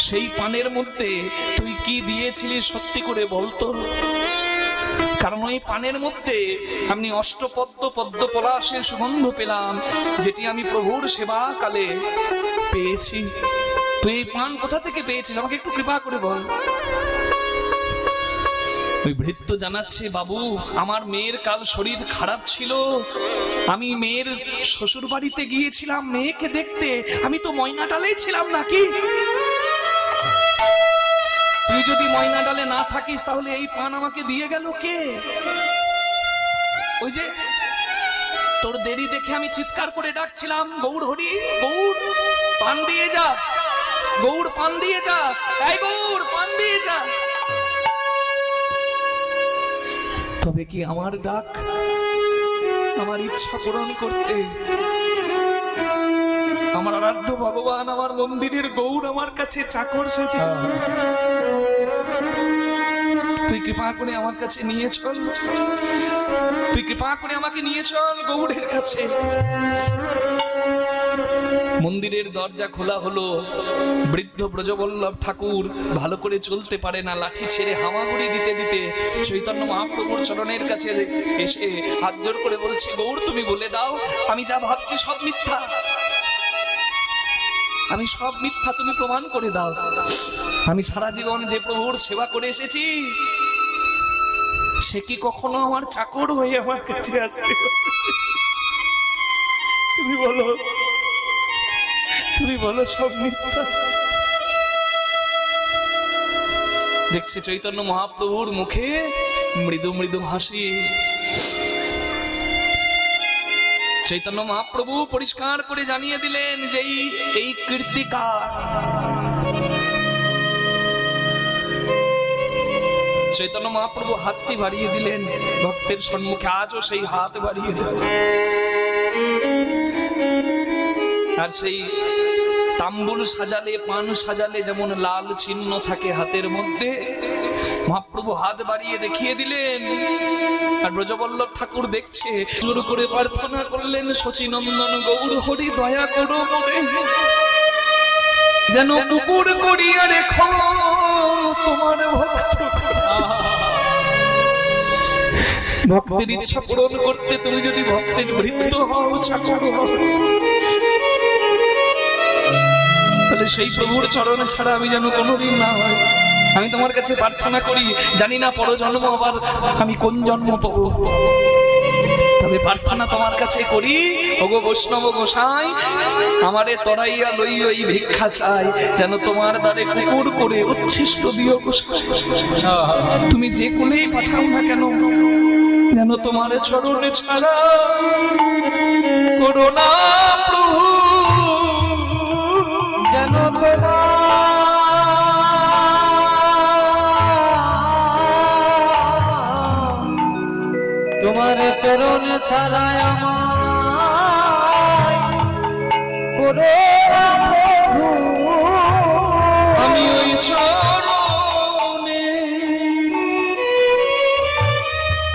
সেই পানের মধ্যে তুই কি দিয়েছিলি সত্যি করে বলতো? কারণ ওই পানের মধ্যে আমি অষ্টপদ্ম পদ্ম পলাশের সুগন্ধ পেলাম, যেটি আমি প্রভুর সেবা কালে পেয়েছি। তুই এই পান কোথা থেকে পেয়েছিস, আমাকে একটু কৃপা করে বল। ওই ভৃত্য জানাচ্ছে, বাবু, আমার মেয়ের কাল শরীর খারাপ ছিল, আমি মেয়ের শ্বশুর বাড়িতে গিয়েছিলাম মেয়েকে দেখতে, আমি তো ময়নাডালেই ছিলাম নাকি? তুই যদি ময়নাডালে না থাকিস তাহলে এই পান আমাকে দিয়ে গেল কে? ওই যে তোর দেরি দেখে আমি চিৎকার করে ডাকছিলাম, গৌর হরি, গৌর পান দিয়ে যা, গৌর পান দিয়ে যা, এই গৌর পান দিয়ে যা। তবে কি আমার ডাক, আমার ইচ্ছা পূরণ করতে আমার আরাধ্য ভগবান, আমার মন্দিরের গৌর আমার কাছে চাকর সেজে তুই কৃপা করে আমার কাছে নিয়ে চল, তুই কৃপা করে আমাকে নিয়ে চল গৌড়ের কাছে। মন্দিরের দরজা খোলা হলো। বৃদ্ধ ব্রজবল্লভ ঠাকুর ভালো করে চলতে পারে না, লাঠি ছেড়ে হামাগুড়ি দিতে দিতে চৈতন্য মহাপ্রভুর চরণের কাছে এসে হাত জোর করে বলছে, গৌড় তুমি বলে দাও আমি যা ভাবছি সব মিথ্যা, আমি সব মিথ্যা, তুমি প্রমাণ করে দাও। আমি সারা জীবন যে প্রভুর সেবা করে এসেছি সে কি কখনো আমার চাকর হয়ে আমার কাছে আসবে? তুমি বলো, তুমি বলো সব মিথ্যা। দেখছে চৈতন্য মহাপ্রভুর মুখে মৃদু মৃদু হাসি। চৈতন্য মহাপ্রভু পরিষ্কার করে জানিয়ে দিলেন যে এই কীর্তিকার। চৈতন্য মহাপ্রভু হাতটি বাড়িয়ে দিলেন ভক্তের সম্মুখে, আজও সেই হাত বাড়িয়ে দিলেন। আর সেই তাম্বুল সাজালে, পান সাজালে যেমন লাল চিহ্ন থাকে হাতের মধ্যে, মহাপ্রভু হাত বাড়িয়ে দেখিয়ে দিলেন। আর ব্রজবল্লভ ঠাকুর দেখছে, জোর করে প্রার্থনা করলেন, শচীনন্দন গৌর হরি দয়া করো মোরে, যেন কুকুর করিয়া রেখো তোমার ভক্ত। ভক্তের ইচ্ছা পূরণ করতে তুমি যদি ভক্তের ভৃত্য হও, চাকর হও, তাহলে সেই প্রভুর চরণ ছাড়া আমি যেন কোনোদিন না হয়। আমি তোমার কাছে প্রার্থনা করি, জানি না পরজন্ম আবার আমি কোন জন্ম পাবো, তবে প্রার্থনা তোমার কাছে করি, ওগো বৈষ্ণব গোসাই আমারে তরাইয়া লইই ভিক্ষা চাই, যেন তোমার দ্বারে কুকুর করে উচ্ছিষ্ট দিও গোসাই। তুমি যে কোলেই পাঠাও না কেন, যেন তোমার চরণে ছাড়া করোনা প্রভু, যেন তোমার চরণ ছাড়ায় আমায় করো প্রভু। আমি ওই চরণে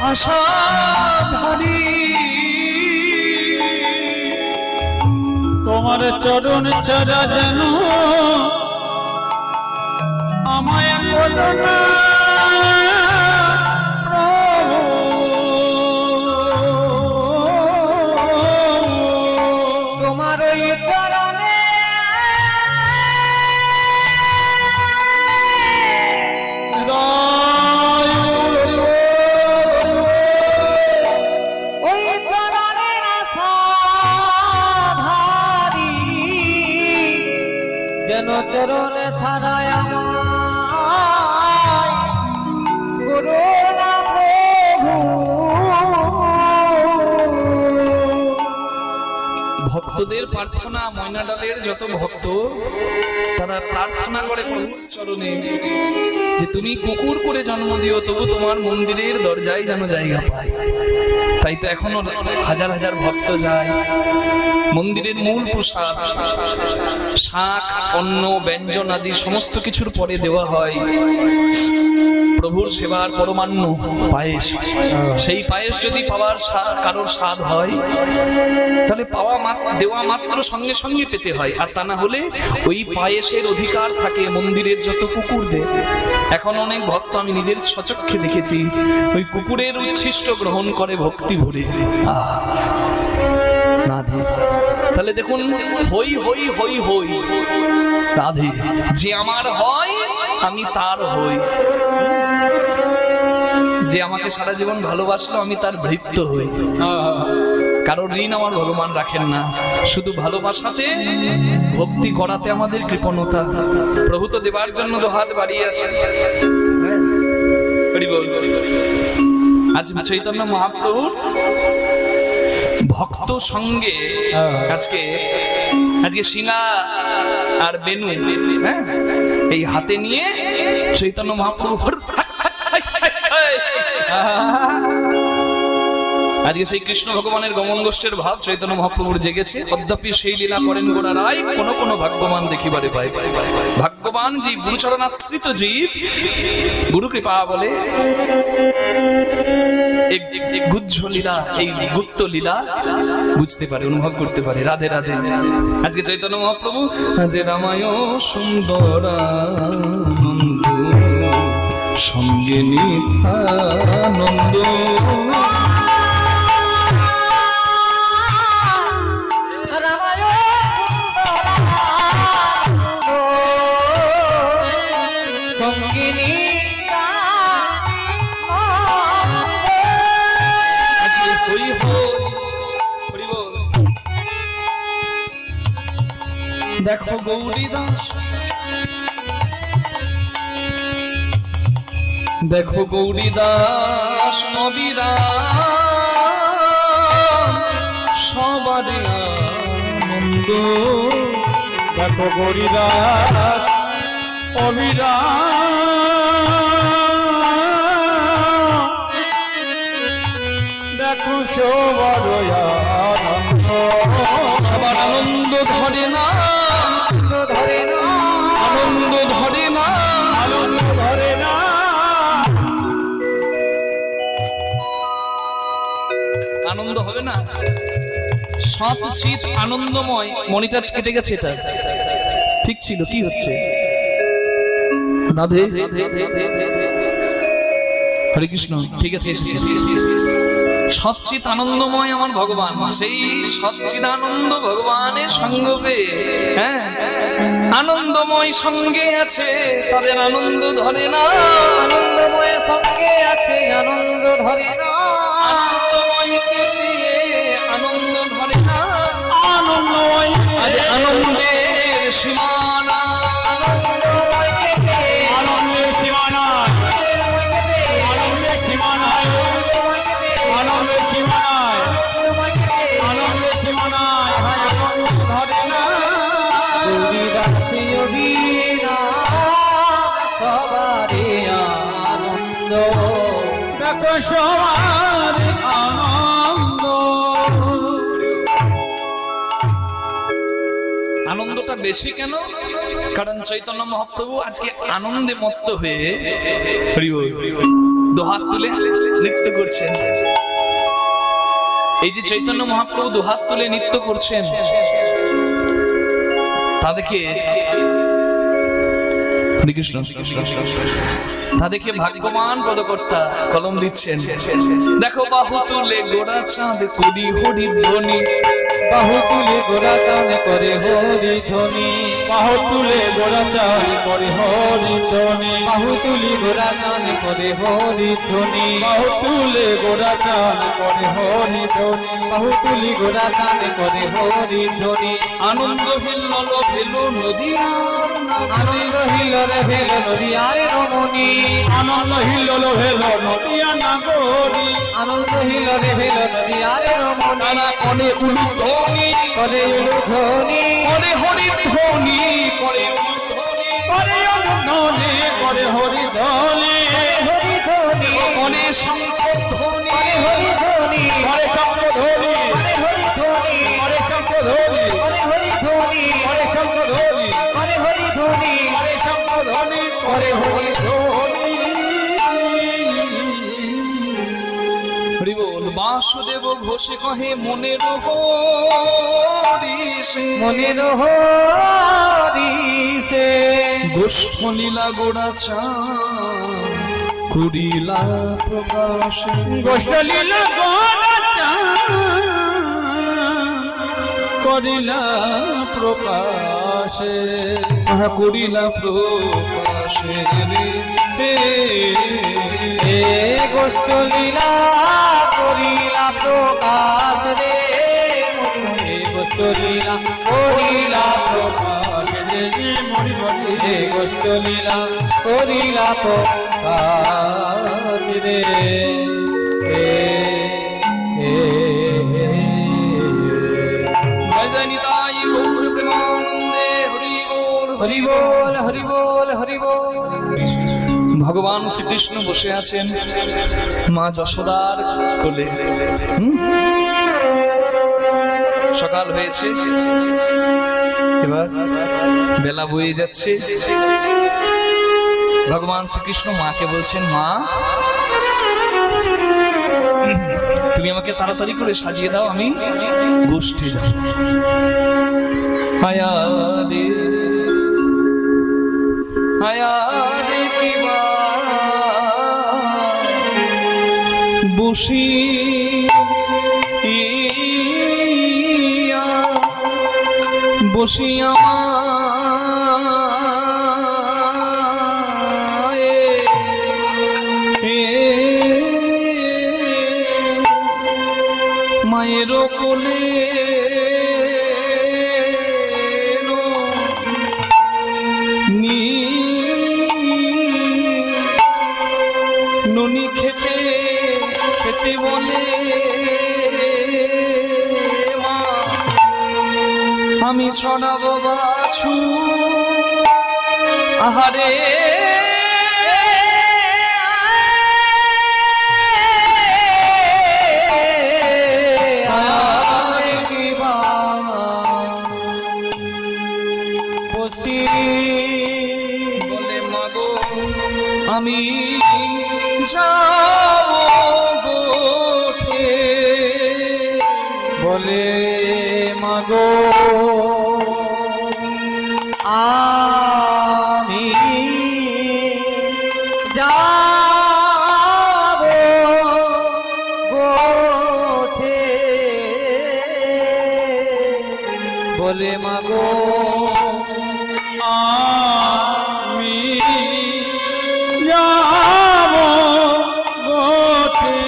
আশাধারী, তোমার চরণ ছাড়া যেন আমায় বলো না তোমার ওই চরণে ওই চরণের আশাধারী, যেন চরণে ছাড়ায় আমায় করো না প্রভু। ভক্তদের প্রার্থনা, ময়নাডালের যত ভক্ত তারা প্রার্থনা করে প্রভুর চরণে যে তুমি কুকুর করে জন্ম দিও, তবু তোমার মন্দিরের দরজায় যেন জায়গা পায়। তাই তো এখনো হাজার হাজার ভক্ত যায়। মন্দিরের মূল প্রসাদ শাক, অন্ন, ব্যঞ্জন আদি সমস্ত কিছুর পরে দেওয়া হয় প্রভুর সেবার পরমান্ন পায়েস। সেই পায়েস যদি পাওয়ার কারোর স্বাদ হয় তাহলে পাওয়া দেওয়া মাত্র সঙ্গে সঙ্গে পেতে হয়, আর তা না হলে ওই পায়েসের অধিকার থাকে মন্দিরের যত কুকুরদের। এখন অনেক ভক্ত আমি নিজের সচক্ষে দেখেছি ওই কুকুরের উচ্ছিষ্ট গ্রহণ করে ভক্তি ভরে। রাধে। তাহলে দেখুন, হই হই হই হই রাধে, যে আমার হয় আমি তার হই, যে আমাকে সারা জীবন ভালোবাসলো আমি তার ভৃত্য হই। কারণ ঋণ আমার ভগবান রাখেন না, শুধু ভালোবাসাতে ভক্তি করাতে আমাদের কৃপণতা। প্রভু তো দেবার জন্য তো হাত বাড়িয়ে আছে। আজ চৈতন্য মহাপ্রভুর ভক্ত সঙ্গে আজকে সিনা আর বেনু এই হাতে নিয়ে চৈতন্য মহাপ্রভু আজকে সেই কৃষ্ণ ভগবানের গমন গোষ্ঠের ভাব চৈতন্য মহাপ্রভুর জেগেছে। অদ্যাপি সেই লীলা করেন গোড়া রায়, কোন কোন ভাগ্যবান দেখিবারে পায়। ভাগ্যবান যে গুরুচরণাশ্রিত জীব, গুরু কৃপা বলে গুহ্য লীলা, এই গুপ্ত লীলা বুঝতে পারে, অনুভব করতে পারে। রাধে রাধে। আজকে চৈতন্য মহাপ্রভু যে রামায় সুন্দরানন্দ সঙ্গে নিত্যানন্দ, দেখো গৌরীদাস, দেখো গৌরীদাস নবীরা সবারে আনন্দ, দেখো গৌরীদাস অবিরা, দেখো সবার আনন্দ, সবার আনন্দ ধরে না, ধরে না, আনন্দ ধরে না, আনন্দ ধরে না। আনন্দ হবে না, সব চিত আনন্দময়। মনিটার কেটে গেছে, এটা ঠিক ছিল, কি হচ্ছে? রাধে হরে কৃষ্ণ, ঠিক আছে, এসেছে। সচ্চিত আনন্দময় আমার ভগবান, সেই সচ্চিদ আনন্দ ভগবানের সঙ্গ পেয়ে, হ্যাঁ, আনন্দময় সঙ্গে আছে, তাদের আনন্দ ধরে না, আনন্দময় সঙ্গে আছে, আনন্দ ধরে না, আনন্দময়কে পেয়ে আনন্দ ধরে না, আনন্দময় আজ আনন্দের সীমানা, আনন্দময়কে পেয়ে আনন্দের সীমানা, আনন্দের সীমানায়, আনন্দের সীমানায়, আনন্দের সীমানায়, আনন্দ ধরে না। গৌরীদাসী অবিরা সবারে আনন্দ, দেখো সবার আনন্দ। আনন্দটা বেশি কেন? কারণ চৈতন্য মহাপ্রভু আজকে আনন্দে মত্ত হয়ে দুহাত তুলে নৃত্য করছেন। এই যে চৈতন্য মহাপ্রভু দুহাত তুলে নৃত্য করছেন, তাদেরকে কৃষ্ণ তাদেরকে ভাগ্যবান পদকর্তা কলম দিচ্ছেন। দেখো বাহু তুলে গোড়া চাঁদ করি হরি ধ্বনি, বাহু তুলে গোড়া চাঁদ করে হরি ধ্বনি, বাহু তুলে গোড়া চাঁদ করে হরি ধ্বনি, বাহু তুলি গোড়া চাঁদ করে হরি ধ্বনি, বাহু তুলে গোড়া চাঁদ করে হরি ধ্বনি, বাহু তুলি গোড়া চাঁদ করে হরি ধ্বনি। আনন্দ হিল্লল ভেলো নদীয়ার আনন্দ হিলরে ভেল নদিয়ার রমণী, আনন্দ হিলল ভেল নদিয়া নাগরী, আনন্দ হিলরে ভেল নদিয়ার রমণী, নানা কনে উলুধ্বনি, করে উলুধ্বনি, কনে হরি ধ্বনি, করে উলুধ্বনি, করে অনুধ্বনি, করে হরি ধ্বনি, হরি ধ্বনি, কনে শঙ্খ ধ্বনি, করে হরি ধ্বনি, করে শঙ্খ ধ্বনি, করে হরি ধ্বনি, করে শঙ্খ ধ্বনি, করে হরি ধ্বনি, করে শঙ্খ ধ্বনি, করে হরি ধ্বনি, করে শঙ্খ ধ্বনি, করে হরি ধ্বনি। হরি বল। বাসুদেব ঘোষে কহে মনের হরিষে, মনের হরিষে, গোষ্ঠ লীলা গোড়া চাঁদ করিলা প্রকাশ, গোষ্ঠ লীলা গোড়া চাঁদ করিলা প্রকাশে, করিলা প্রকাশে রে, এ গোষ্ঠ লীলা করিলা প্রকাশ রে, এ গোষ্ঠ লীলা করিলা প্রকাশ রে, এ গোষ্ঠ লীলা করিলা প্রকাশ রে, জয় জয় নিতাই গৌর প্রেমানন্দে হরি বল। হরি বল, হরি বল, হরি বল। ভগবান শ্রীকৃষ্ণ বসে আছেন মা যশোদার কোলে। সকাল হয়েছে, এবার বেলা বয়ে যাচ্ছে। ভগবান শ্রীকৃষ্ণ মাকে বলছেন, মা তুমি আমাকে তাড়াতাড়ি করে সাজিয়ে দাও, আমি গোষ্ঠী যাব। হায়ারে হায়ারে কিবা বসি বসিয়া মায়ের কোলে ননি খেতে খেতে বলে, আমি ছড়াবো বাছু আহারে বলে, মাগো আমি যাবো গোঠে, বলে মাগো আমি যাব গোঠে, বলে মাগো আমি যাব গোঠে,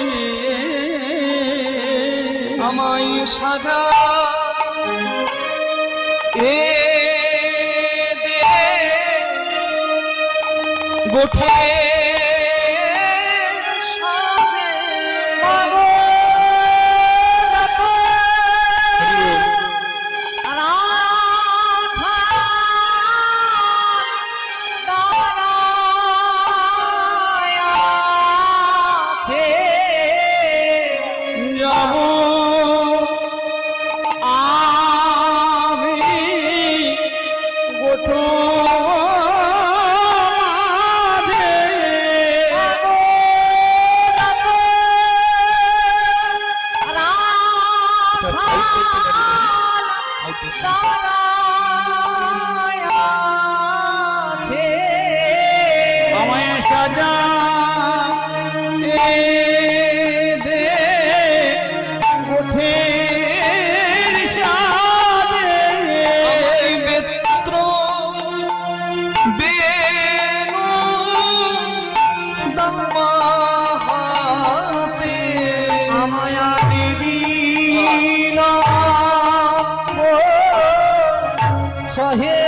আমায় সাজা এ দে গোঠে সাজে। মাগো আমায় সাজা এ দে গোঠের সাজে, বেত্র বেনু দাম্মা হাতে, আমায় দিবি না সহে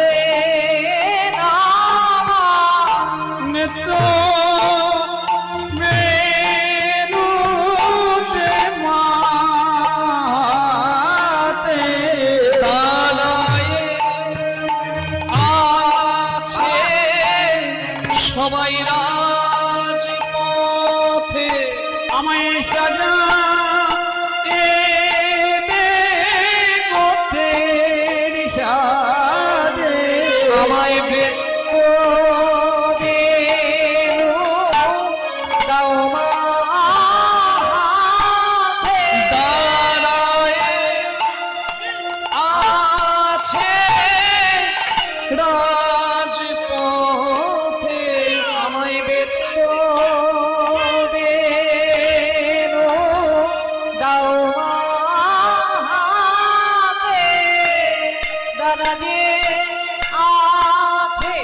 সবাই রাজপথে, আমায় সাজা এ দে গোঠের সাজে, আমায় দাও মা দাঁড়ায় আছে রাজপথে, আমায় দাও মা দাদা যে আছে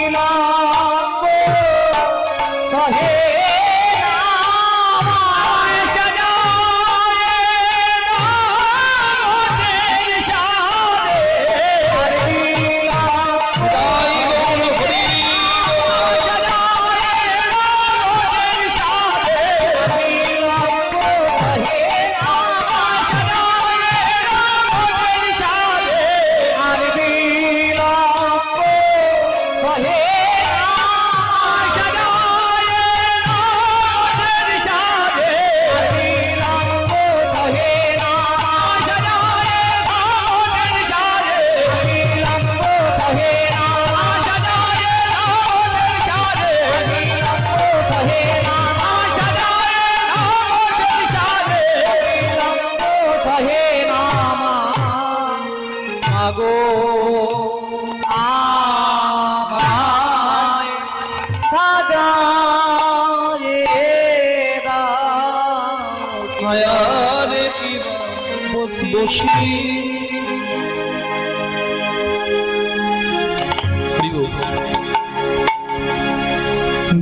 বিলম্ব সহে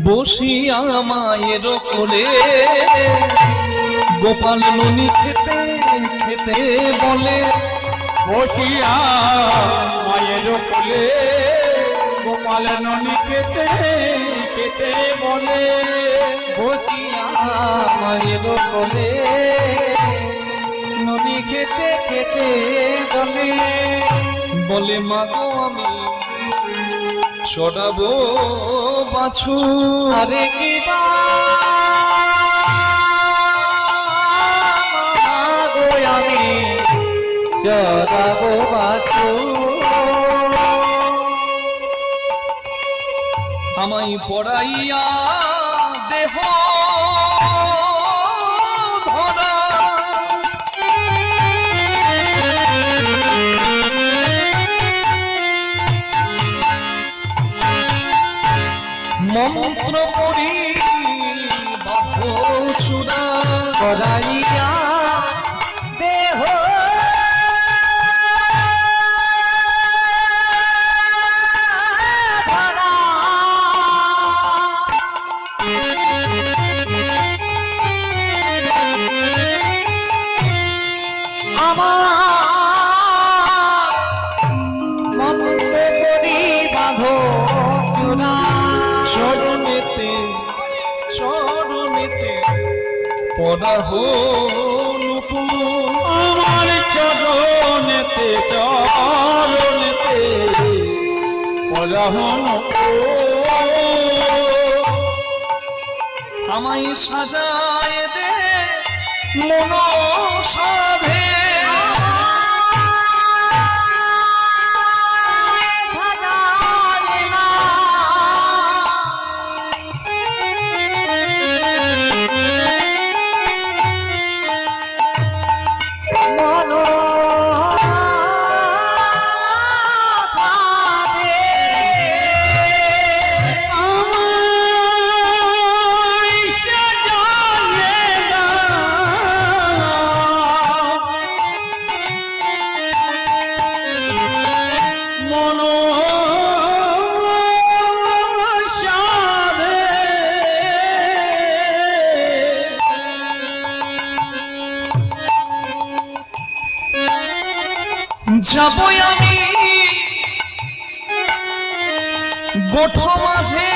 বসিয়া মায়ের কোলে গোপাল ননি খেতে খেতে বলে বসিয়া মায়ের কোলে গোপাল ননি খেতে খেতে বলে বসিয়া মায়ের কোলে ননি খেতে খেতে বলে বলে মাগো আমি চড়াবো বাছু আরে কি গো আমি চড়াবো বাছু আমায় পড়াইয়া দেহ ধরা মন্ত্র পড়ি বাধ্য চূড়া করাইয়া দেহ আমার মন্ত্র পড়ি বাঁধো চূড়া চরণেতে চরণেতে পড়া হলুপু আমার চরণেতে চরণেতে পরহন আমায় সাজায় দে মনসাভে যাবো আমি গোঠো মাঝে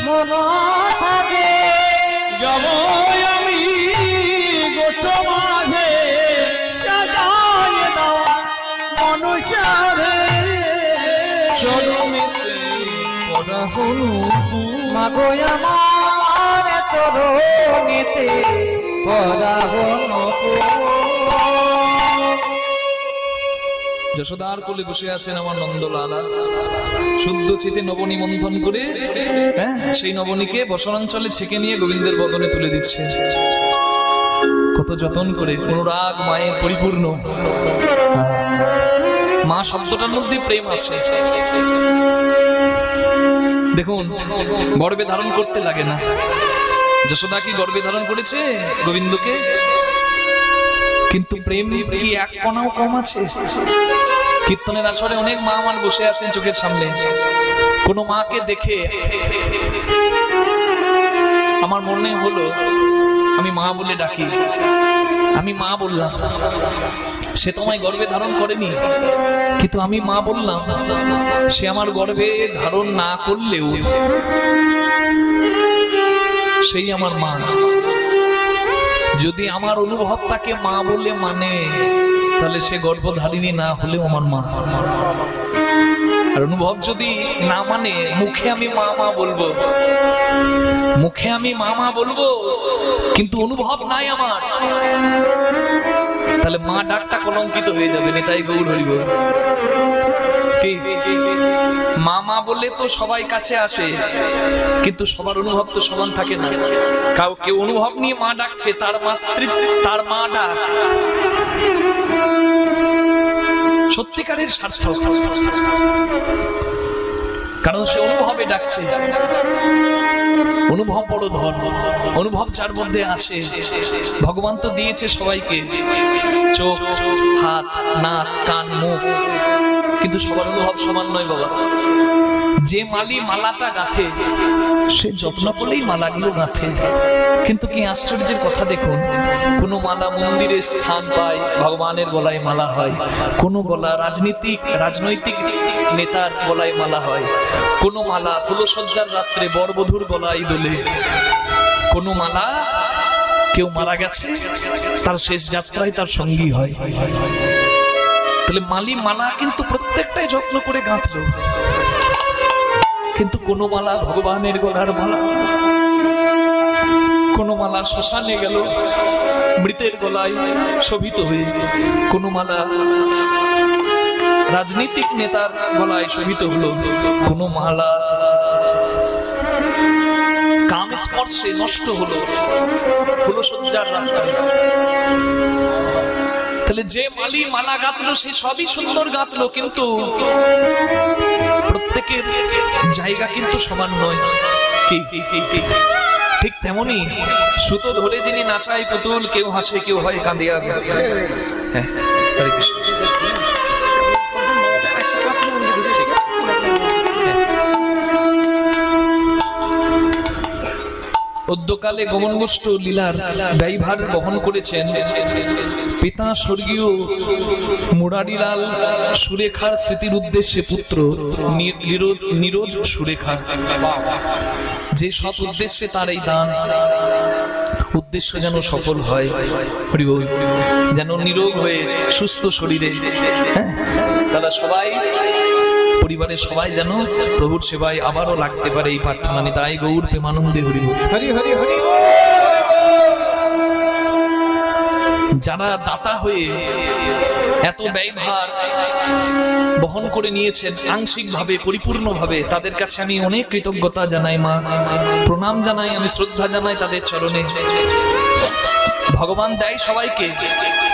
মন যাব আমি গোট মাঝে সাজায় দাও মনুষ্যরে চরণেতে পড়া হলুপু মাগো আমার চরণেতে যশোদার কোলে বসে আছেন আমার নন্দলালা শুদ্ধ চিতে নবনী মন্থন করে সেই নবনীকে বসনাঞ্চলে ছেঁকে নিয়ে গোবিন্দের বদনে তুলে দিচ্ছে। কত যত্ন করে, অনুরাগ মায়ের পরিপূর্ণ। মা শব্দটার মধ্যে প্রেম আছে। দেখুন, গর্ভে ধারণ করতে লাগে না। যশোদা কি গর্ভে ধারণ করেছে গোবিন্দকে? কিন্তু প্রেম কি এক কণাও কম আছে? কীর্তনের আসরে অনেক মা আমার বসে আছেন চোখের সামনে। কোন মাকে দেখে আমার মনে হলো আমি মা বলে ডাকি, আমি মা বললাম। সে তোমায় গর্ভে ধারণ করেনি, কিন্তু আমি মা বললাম। সে আমার গর্ভে ধারণ না করলেও সেই আমার মা। যদি আমার অনুভব তাকে মা বলে মানে, তাহলে সে গর্ভধারিণী না হলেও আমার মা। আর অনুভব যদি না মানে, মুখে আমি মা মা বলবো, মুখে আমি মা মা বলবো, কিন্তু অনুভব নাই আমার, তাহলে মা ডাকটা কলঙ্কিত হয়ে যাবে। নেতাই গৌর হরি বল। কি মা মা বললে তো সবাই কাছে আসে, কিন্তু সবার অনুভব তো সমান থাকে না। কেউ অনুভব নিয়ে মা ডাকছে, তার মাতৃত্ব, তার মা ডাক সত্যিকারের সার্থক, কারণ সে অনুভবে ডাকছে। অনুভব বড় ধন, অনুভব যার মধ্যে আছে। ভগবান তো দিয়েছে সবাইকে চোখ, হাত, নাক, কান, মুখ, কিন্তু সবার অনুভব সমান নয় বাবা। যে মালি মালাটা গাঁথে, সে যত্ন করলেই মালাগুলো গাঁথে। কিন্তু কি আশ্চর্যের কথা দেখুন, কোন মালা মন্দিরে স্থান পায়, ভগবানের গলায় মালা হয়। কোন গলা রাজনৈতিক নেতার গলায় মালা হয়। কোন মালা ফুলসজ্জার রাত্রে বরবধূর গলায় দোলে। কোন মালা কেউ মারা গেছে, তার শেষ যাত্রায় তার সঙ্গী হয়। তাহলে মালি মালা কিন্তু প্রত্যেকটাই যত্ন করে গাঁথলো, কিন্তু কোন মালা ভগবানের গলার মালা। কোন মালা শ্মশানে গেল মৃতের গলায় শোভিত হয়ে, কোন মালা রাজনীতিক নেতার গলায় শোভিত হলো, কোন মালা কাম স্পর্শে নষ্ট হলো ফুলসজ্জার রাত্রে। তাহলে যে মালি মালা গাঁথলো সে সবই সুন্দর গাঁথলো, কিন্তু প্রত্যেকের জায়গা কিন্তু সমান নয়। ঠিক তেমনি সুতো ধরে যিনি নাচায় পুতুল, কেউ হাসে কেউ হয় কাঁদিয়া। হ্যাঁ, হরে কৃষ্ণ। অদ্যকালে গমন গোষ্ঠ লীলার ব্যয়ভার বহন করেছেন পিতা স্বর্গীয় মুরারিলাল সুরেখার স্মৃতির উদ্দেশ্যে পুত্র নীরজ সুরেখা। যে সৎ উদ্দেশ্যে তার এই দান, উদ্দেশ্য যেন সফল হয়, যেন নিরোগ হয়ে সুস্থ শরীরে তারা সবাই, পরিবারের সবাই যেন প্রভুর সেবায় আবারও লাগতে পারে, এই প্রার্থনা নিয়ে। তাই গৌর প্রেমানন্দে হরি হরি হরি হরি। যারা দাতা হয়ে এত ব্যয়ভার বহন করে নিয়েছেন আংশিক ভাবে, পরিপূর্ণ ভাবে, তাদের কাছে আমি অনেক কৃতজ্ঞতা জানাই, মা প্রণাম জানাই, আমি শ্রদ্ধা জানাই তাদের চরণে। ভগবান দেয় সবাইকে,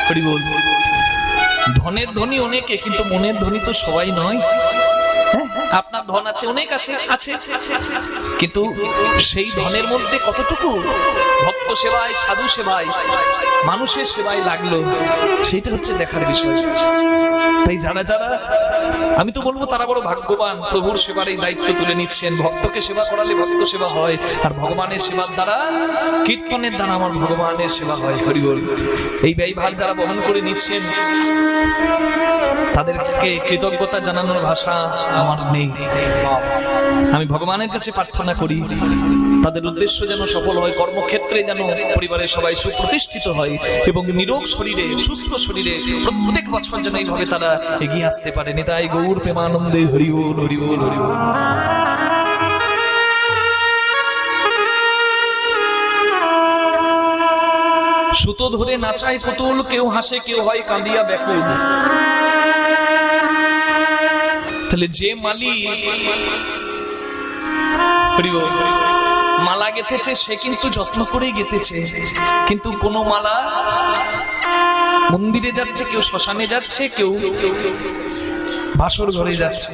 হরি বল। ধনের ধনী অনেকে, কিন্তু মনের ধনী তো সবাই নয়। আপনার ধন আছে, অনেক আছে, কিন্তু সেই ধনের মধ্যে কতটুকু ভক্ত সেবায়, সাধু সেবায়, মানুষের সেবায় লাগলো, সেইটা হচ্ছে দেখার বিষয়। তাই যারা যারা, আমি তো বলবো তারা বড় ভাগ্যবান, প্রভুর সেবার এই দায়িত্ব তুলে নিচ্ছেন। ভক্তকে সেবা করালে ভক্ত সেবা হয়, আর ভগবানের সেবার দ্বারা, কীর্তনের দ্বারা আমার ভগবানের সেবা হয়। হরি বল। এই ব্যয়ভার যারা বহন করে নিচ্ছেন, তাদেরকে কৃতজ্ঞতা জানানোর ভাষা আমার নেই। আমি ভগবানের কাছে প্রার্থনা করি তাদের উদ্দেশ্য যেন সফল হয়, কর্মক্ষেত্রে যেন পরিবারের সবাই সুপ্রতিষ্ঠিত হয়, এবং নিরোগ শরীরে, সুস্থ শরীরে প্রত্যেক বছর যেন এইভাবে তারা এগিয়ে আসতে পারে। নিতাই গৌর প্রেমানন্দে হরি বল হরি বল হরি বল। সুতো ধরে নাচায় পুতুল, কেউ হাসে কেউ হয় কাঁদিয়া ব্যাকুল। তাহলে যে মালি মালা গেঁথেছে, সে কিন্তু যত্ন করে গেঁথেছে, কিন্তু কোন মালা মন্দিরে যাচ্ছে, কেউ শ্মশানে যাচ্ছে, কেউ ভাসর ঘরে যাচ্ছে,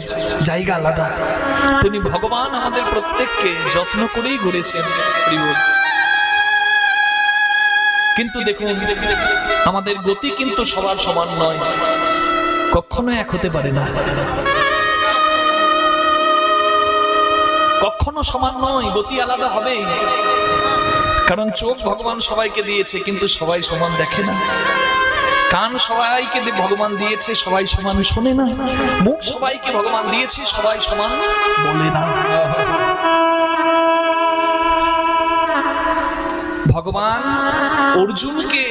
জায়গা আলাদা। তিনি ভগবান আমাদের প্রত্যেককে যত্ন করেই গড়েছেন। কিন্তু দেখুন আমাদের গতি কিন্তু সবার সমান নয়, কখনো এক হতে পারে না, কখনো সমান নয়, গতি আলাদা হবে। কারণ চোখ ভগবান সবাইকে দিয়েছে কিন্তু সবাই সমান দেখে না, কান সবাইকে ভগবান দিয়েছে সবাই সমান শোনে না, মুখ সবাইকে ভগবান দিয়েছে সবাই সমান বলে না। ভগবান অর্জুনকে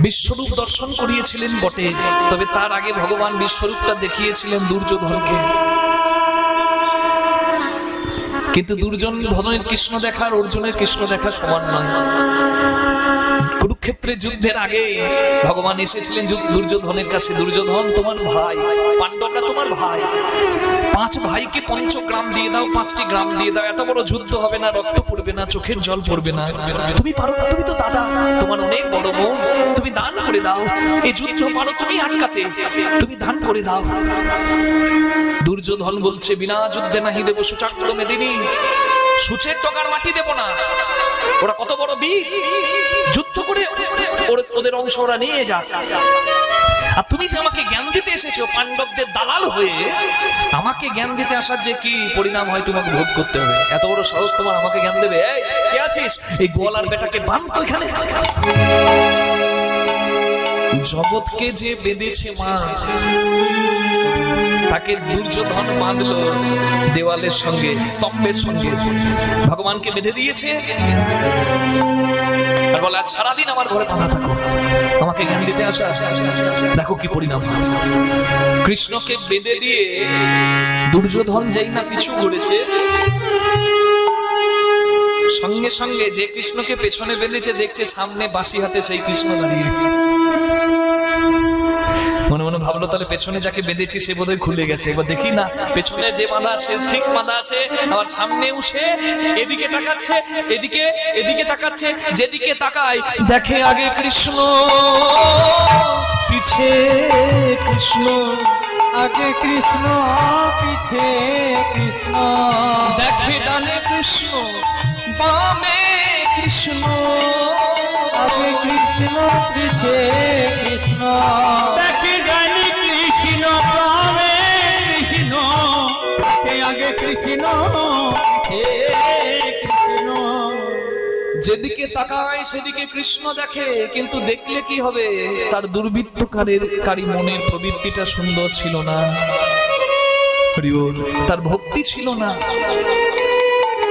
বিশ্বরূপ দর্শন করিয়েছিলেন বটে, তবে তার আগে ভগবান বিশ্বরূপটা দেখিয়েছিলেন দুর্যোধনকে। কিন্তু দুর্যোধনের কৃষ্ণ দেখার অর্জুনের কৃষ্ণ দেখা সমান নয়। কুরুক্ষেত্রের যুদ্ধের আগে ভগবান এসেছিলেন দুর্যোধনের কাছে, দুর্যোধন তোমার ভাই, পাণ্ডবরা তোমার ভাই, 5 ভাইকে পঞ্চগ্রাম দিয়ে দাও, 5টি গ্রাম দিয়ে দাও, এত বড় যুদ্ধ হবে না, রক্ত পড়বে না, চোখের জল পড়বে না। তুমি পারো না, তুমি তো দাদা, তোমার অনেক বড় মন, তুমি দান করে দাও, এই যুদ্ধ পারো তুমি আটকাতে, তুমি দান করে দাও। দুর্যোধন বলছে বিনা যুদ্ধে নাহি দেব সুচক্র মেদিনী, সূচের টকার মাটি দেব না। ওরা কত বড় বীর, যুদ্ধ করে ওদের অংশ ওরা নিয়ে যাক। আর তুমি যে আমাকে জ্ঞান দিতে এসেছো পাণ্ডবদের দালাল হয়ে, আমাকে জ্ঞান দিতে আসার যে কি পরিণাম হয় তোমাকে ভোগ করতে হবে। এত বড় সাহস তোমার, আমাকে জ্ঞান দেবে? এই কে আছিস? এই গোয়ালার বেটাকে বাঁধতো এখানে। জগৎকে যে বেঁধেছে মা, তাকে দুর্যোধন বাঁধলো দেওয়ালের সঙ্গে, স্তম্ভের সঙ্গে, ভগবানকে বেঁধে দিয়েছে। আর বলে সারাদিন আমার ঘরে বাঁধা থাকো, আমাকে জ্ঞান দিতে আসা। দেখো কি পরিণাম। কৃষ্ণকে বেঁধে দিয়ে দুর্যোধন যেই না পিছু ঘুরেছে, সঙ্গে সঙ্গে যে কৃষ্ণকে পেছনে বেঁধেছে দেখছে সামনে বাঁশি হাতে সেই কৃষ্ণ দাঁড়িয়ে। মনে মনে ভাবলো তাহলে পেছনে যাকে বেঁধেছি সে বোধহয় খুলে গেছে, এবার দেখি না পেছনে যে বাঁধা সে ঠিক বাঁধা আছে, আবার সামনে উঠে এদিকে তাকাচ্ছে, এদিকে এদিকে তাকাচ্ছে, যেদিকে তাকায় দেখে আগে কৃষ্ণ, পিছে কৃষ্ণ, আগে কৃষ্ণ পিছে কৃষ্ণ, দেখে ডানে কৃষ্ণ বামে কৃষ্ণ, আগে কৃষ্ণ পিছে কৃষ্ণ, দেখে ডানে কৃষ্ণ বামে কৃষ্ণ, আগে কৃষ্ণ হে কৃষ্ণ। যেদিকে তাকায় সেদিকে কৃষ্ণ দেখে, কিন্তু দেখলে কি হবে? তার দুর্বৃত্তকারী মনের প্রবৃত্তিটা সুন্দর ছিল না, তার ভক্তি ছিল না,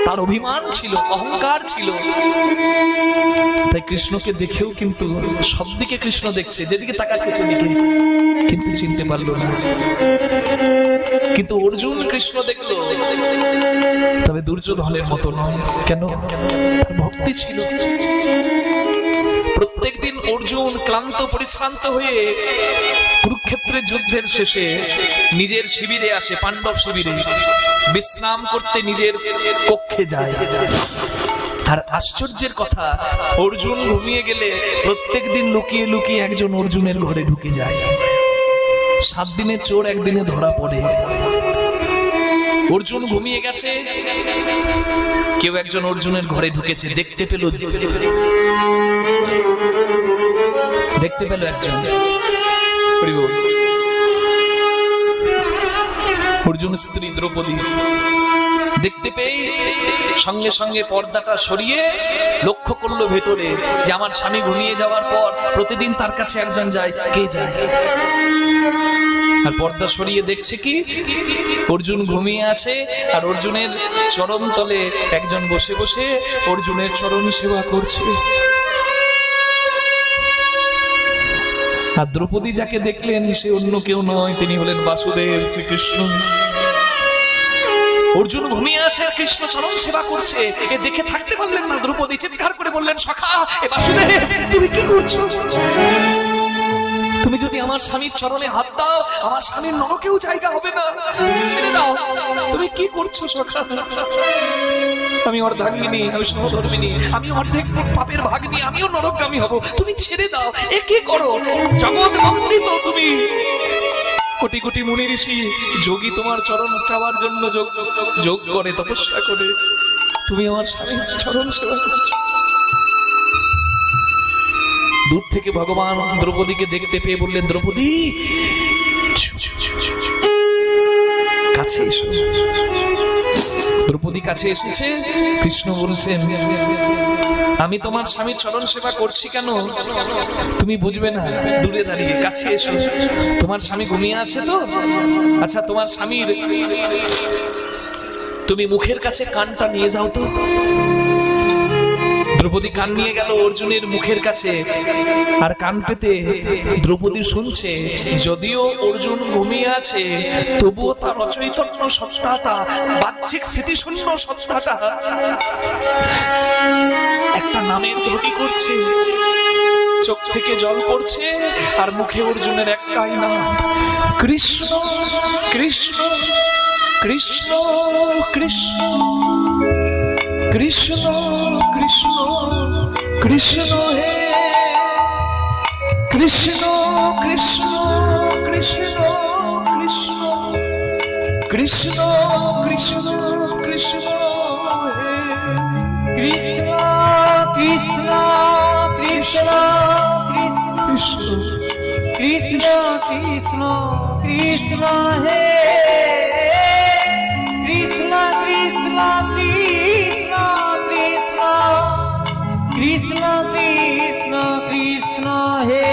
তার অভিমান ছিল, অহংকার ছিল। তাই কৃষ্ণকে দেখেও কিন্তু সব দিকে কৃষ্ণ দেখছে, যেদিকে তাকাচ্ছে সেদিকে, কিন্তু চিনতে পারলো না। কিন্তু অর্জুন কৃষ্ণ দেখলো, তবে দুর্যোধনের মতো নয়। কেন? ভক্তি ছিল। প্রত্যেকদিন অর্জুন ক্লান্ত পরিশ্রান্ত হয়ে কুরুক্ষেত্রের যুদ্ধের শেষে নিজের শিবিরে আসে, পাণ্ডব শিবিরে বিশ্রাম করতে নিজের কক্ষে যায়। আর আশ্চর্যের কথা, অর্জুন ঘুমিয়ে গেলে প্রত্যেকদিন লুকিয়ে লুকিয়ে একজন অর্জুনের ঘরে ঢুকে যায়। 7 দিনের চোর একদিনে ধরা পড়ে। অর্জুন ঘুমিয়ে গেছে, কেউ একজন অর্জুনের ঘরে ঢুকেছে, দেখতে পেল একজন অর্জুনের স্ত্রী দ্রৌপদী। দেখতে পেয়ে সঙ্গে সঙ্গে পর্দাটা সরিয়ে লক্ষ্য করলো ভেতরে যে আমার স্বামী ঘুমিয়ে যাওয়ার পর প্রতিদিন তার কাছে একজন যায়, কে যায়? আর পর্দা সরিয়ে দেখছে কি অর্জুন ঘুমিয়ে আছে, আর অর্জুনের চরণ তলে একজন বসে বসে অর্জুনের চরণ সেবা করছে। আর দ্রৌপদী যাকে দেখলেন সে অন্য কেউ নয়, তিনি হলেন বাসুদেব, শ্রীকৃষ্ণ। অর্জুন ঘুমিয়ে আছে আর কৃষ্ণ চরণ সেবা করছে, এ দেখে থাকতে পারলেন না। দ্রৌপদী চিৎকার করে বললেন, সখা, এ বাসুদেব তুমি কি করছো? তুমি যদি আমার স্বামীর চরণে হাত দাও, আমার স্বামীর নরকেও জায়গা হবে না, ছেড়ে দাও। তুমি কি করছো সখা? আমি অর্ধাঙ্গিনী, আমি সহধর্মিনী, আমি অর্ধেক পাপের ভাগিনী, আমিও নরকগামী হব, তুমি ছেড়ে দাও। এ কি করো? জগৎ বন্দিত তুমি, কোটি কোটি মুনি ঋষি যোগী তোমার চরণ চাওয়ার জন্য যোগ করে, তপস্যা করে, তুমি আমার স্বামীর চরণ সেবা করছো। দূর থেকে ভগবান দ্রৌপদীকে দেখতে পেয়ে বললেন, দ্রৌপদী কাছে এসো। দ্রৌপদী কাছে এসেছে। কৃষ্ণ বলছেন, আমি তোমার স্বামীর চরণ সেবা করছি কেন তুমি বুঝবে না, দূরে দাঁড়িয়ে কাছে এসো। তোমার স্বামী ঘুমিয়ে আছে তো? আচ্ছা, তোমার স্বামীর তুমি মুখের কাছে কানটা নিয়ে যাও তো। দ্রৌপদী কান নিয়ে গেল অর্জুনের মুখের কাছে, আর কান পেতে দ্রৌপদী শুনছে, যদিও অর্জুন ঘুমিয়ে আছে তবুও তার অচৈতন্য সত্তাটা, বাহ্যিক স্মৃতিশূন্য সত্তাটা একটা নামের ধ্বনি করছে। চোখ থেকে জল পড়ছে আর মুখে অর্জুনের একটাই নাম, কৃষ্ণ কৃষ্ণ কৃষ্ণ কৃষ্ণ কৃষ্ণ কৃষ্ণ কৃষ্ণ হে কৃষ্ণ কৃষ্ণ কৃষ্ণ কৃষ্ণ কৃষ্ণ কৃষ্ণ কৃষ্ণ হে কৃষ্ণ কৃষ্ণ কৃষ্ণ কৃষ্ণ কৃষ্ণ কৃষ্ণ কৃষ্ণ হে কৃষ্ণ কৃষ্ণ কৃষ্ণ কৃষ্ণ কৃষ্ণ কৃষ্ণ কৃষ্ণ হে।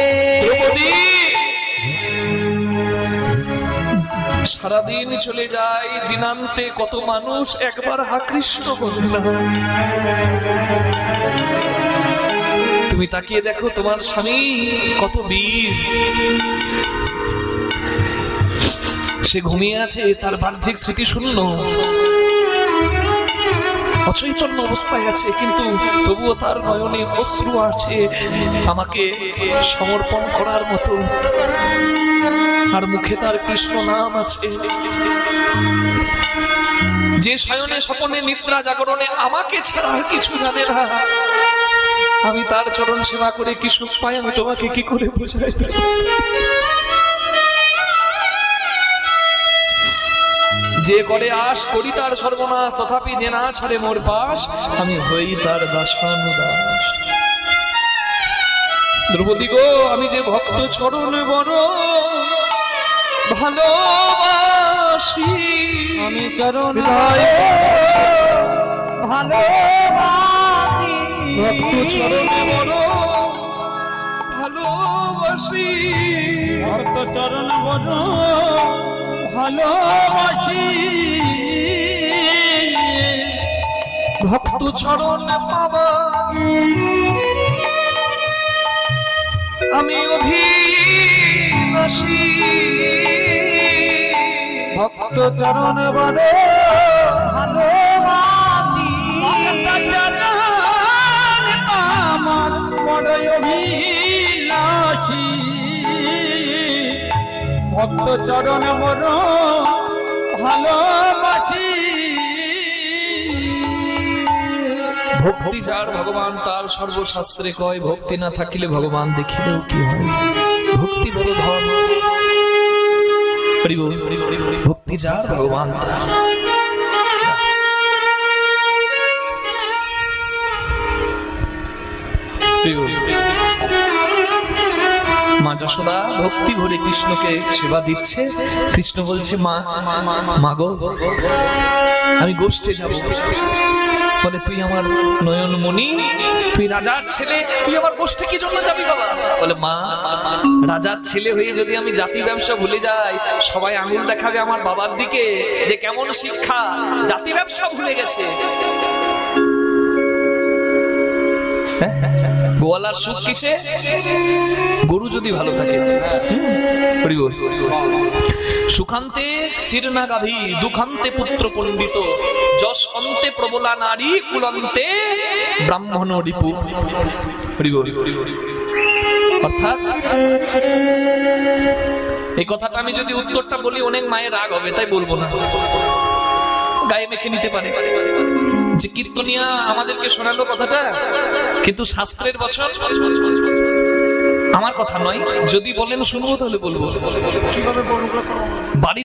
সারাদিন চলে যায়, দিনান্তে কত মানুষ একবার হা কৃষ্ণ বলে না। তুমি তাকিয়ে দেখো তোমার স্বামী কত বীর, সে ঘুমিয়ে আছে, তার বাহ্যিক স্মৃতি শূন্য, অচৈতন্য অবস্থায় আছে, কিন্তু তবুও তার নয়নে অশ্রু আছে আমাকে সমর্পণ করার মতো, আর মুখে তার কৃষ্ণ নাম আছে। যে শয়নে স্বপনে নিদ্রা জাগরণে আমাকে ছাড়া আর কিছু জানে না, আমি তার চরণ সেবা করে কি সুখ পাই আমি তোমাকে কি করে বোঝাই। যে করে আশ করি তার সর্বনাশ, তথাপি যে না ছাড়ে মোর পাশ, আমি হই তার দাসানুদাস। দ্রৌপদী গো, আমি যে ভক্ত চরণ বড় ভালোবাসি, আমি চরণ ভালোবাসি, ভক্ত চরণে বড় ভালোবাসি, ভক্ত চরণ বড় ভালোবাসি, ভক্ত চরণ পাবা আমি অভিলাষী, ভক্ত চরণ বড় ভালোবাসি, আমার বড় অভিলাষী, ভক্ত চরণ বড় ভালোবাসি। ভক্তি যার ভগবান তার সর্বশাস্ত্রে কয়, ভক্তি না থাকিলে ভগবান দেখিলেও কি হয়, ভক্তি বড় ধন। ভক্তি যার ভগবান তার। মা যশোদা ভক্তি ভরে কৃষ্ণকে সেবা দিচ্ছে। কৃষ্ণ বলছে, মা মা গো, আমি গোষ্ঠে যাব। বলে, তুই আমার নয়নমণি, তুই রাজার ছেলে, তুই আমার গোষ্ঠে কি জন্য যাবি বাবা? বলে, মা রাজার ছেলে হয়ে যদি আমি জাতি ব্যবসা ভুলে যাই, সবাই আঙুল দেখাবে আমার বাবার দিকে যে কেমন শিক্ষা, জাতি ব্যবসা ভুলে গেছে। গোয়ালার সুখ কিসে? গরু যদি ভালো থাকে। সুখান্তে শিরনা গাভী, দুখান্তে পুত্র পণ্ডিত, যশ অন্তে প্রবলা নারী, কুলন্তে ব্রাহ্মণ রিপু। অর্থাৎ এই কথাটা আমি যদি উত্তরটা বলি অনেক মায়ের রাগ হবে, তাই বলবো না, গায়ে মেখে নিতে পারে। যে কীর্তনিয়া আমাদেরকে শোনালো কথাটা, কিন্তু শাস্ত্রের বছর আমার কথা নয়, যদি বলেন শুনবো তাহলে বলবো। বাড়ি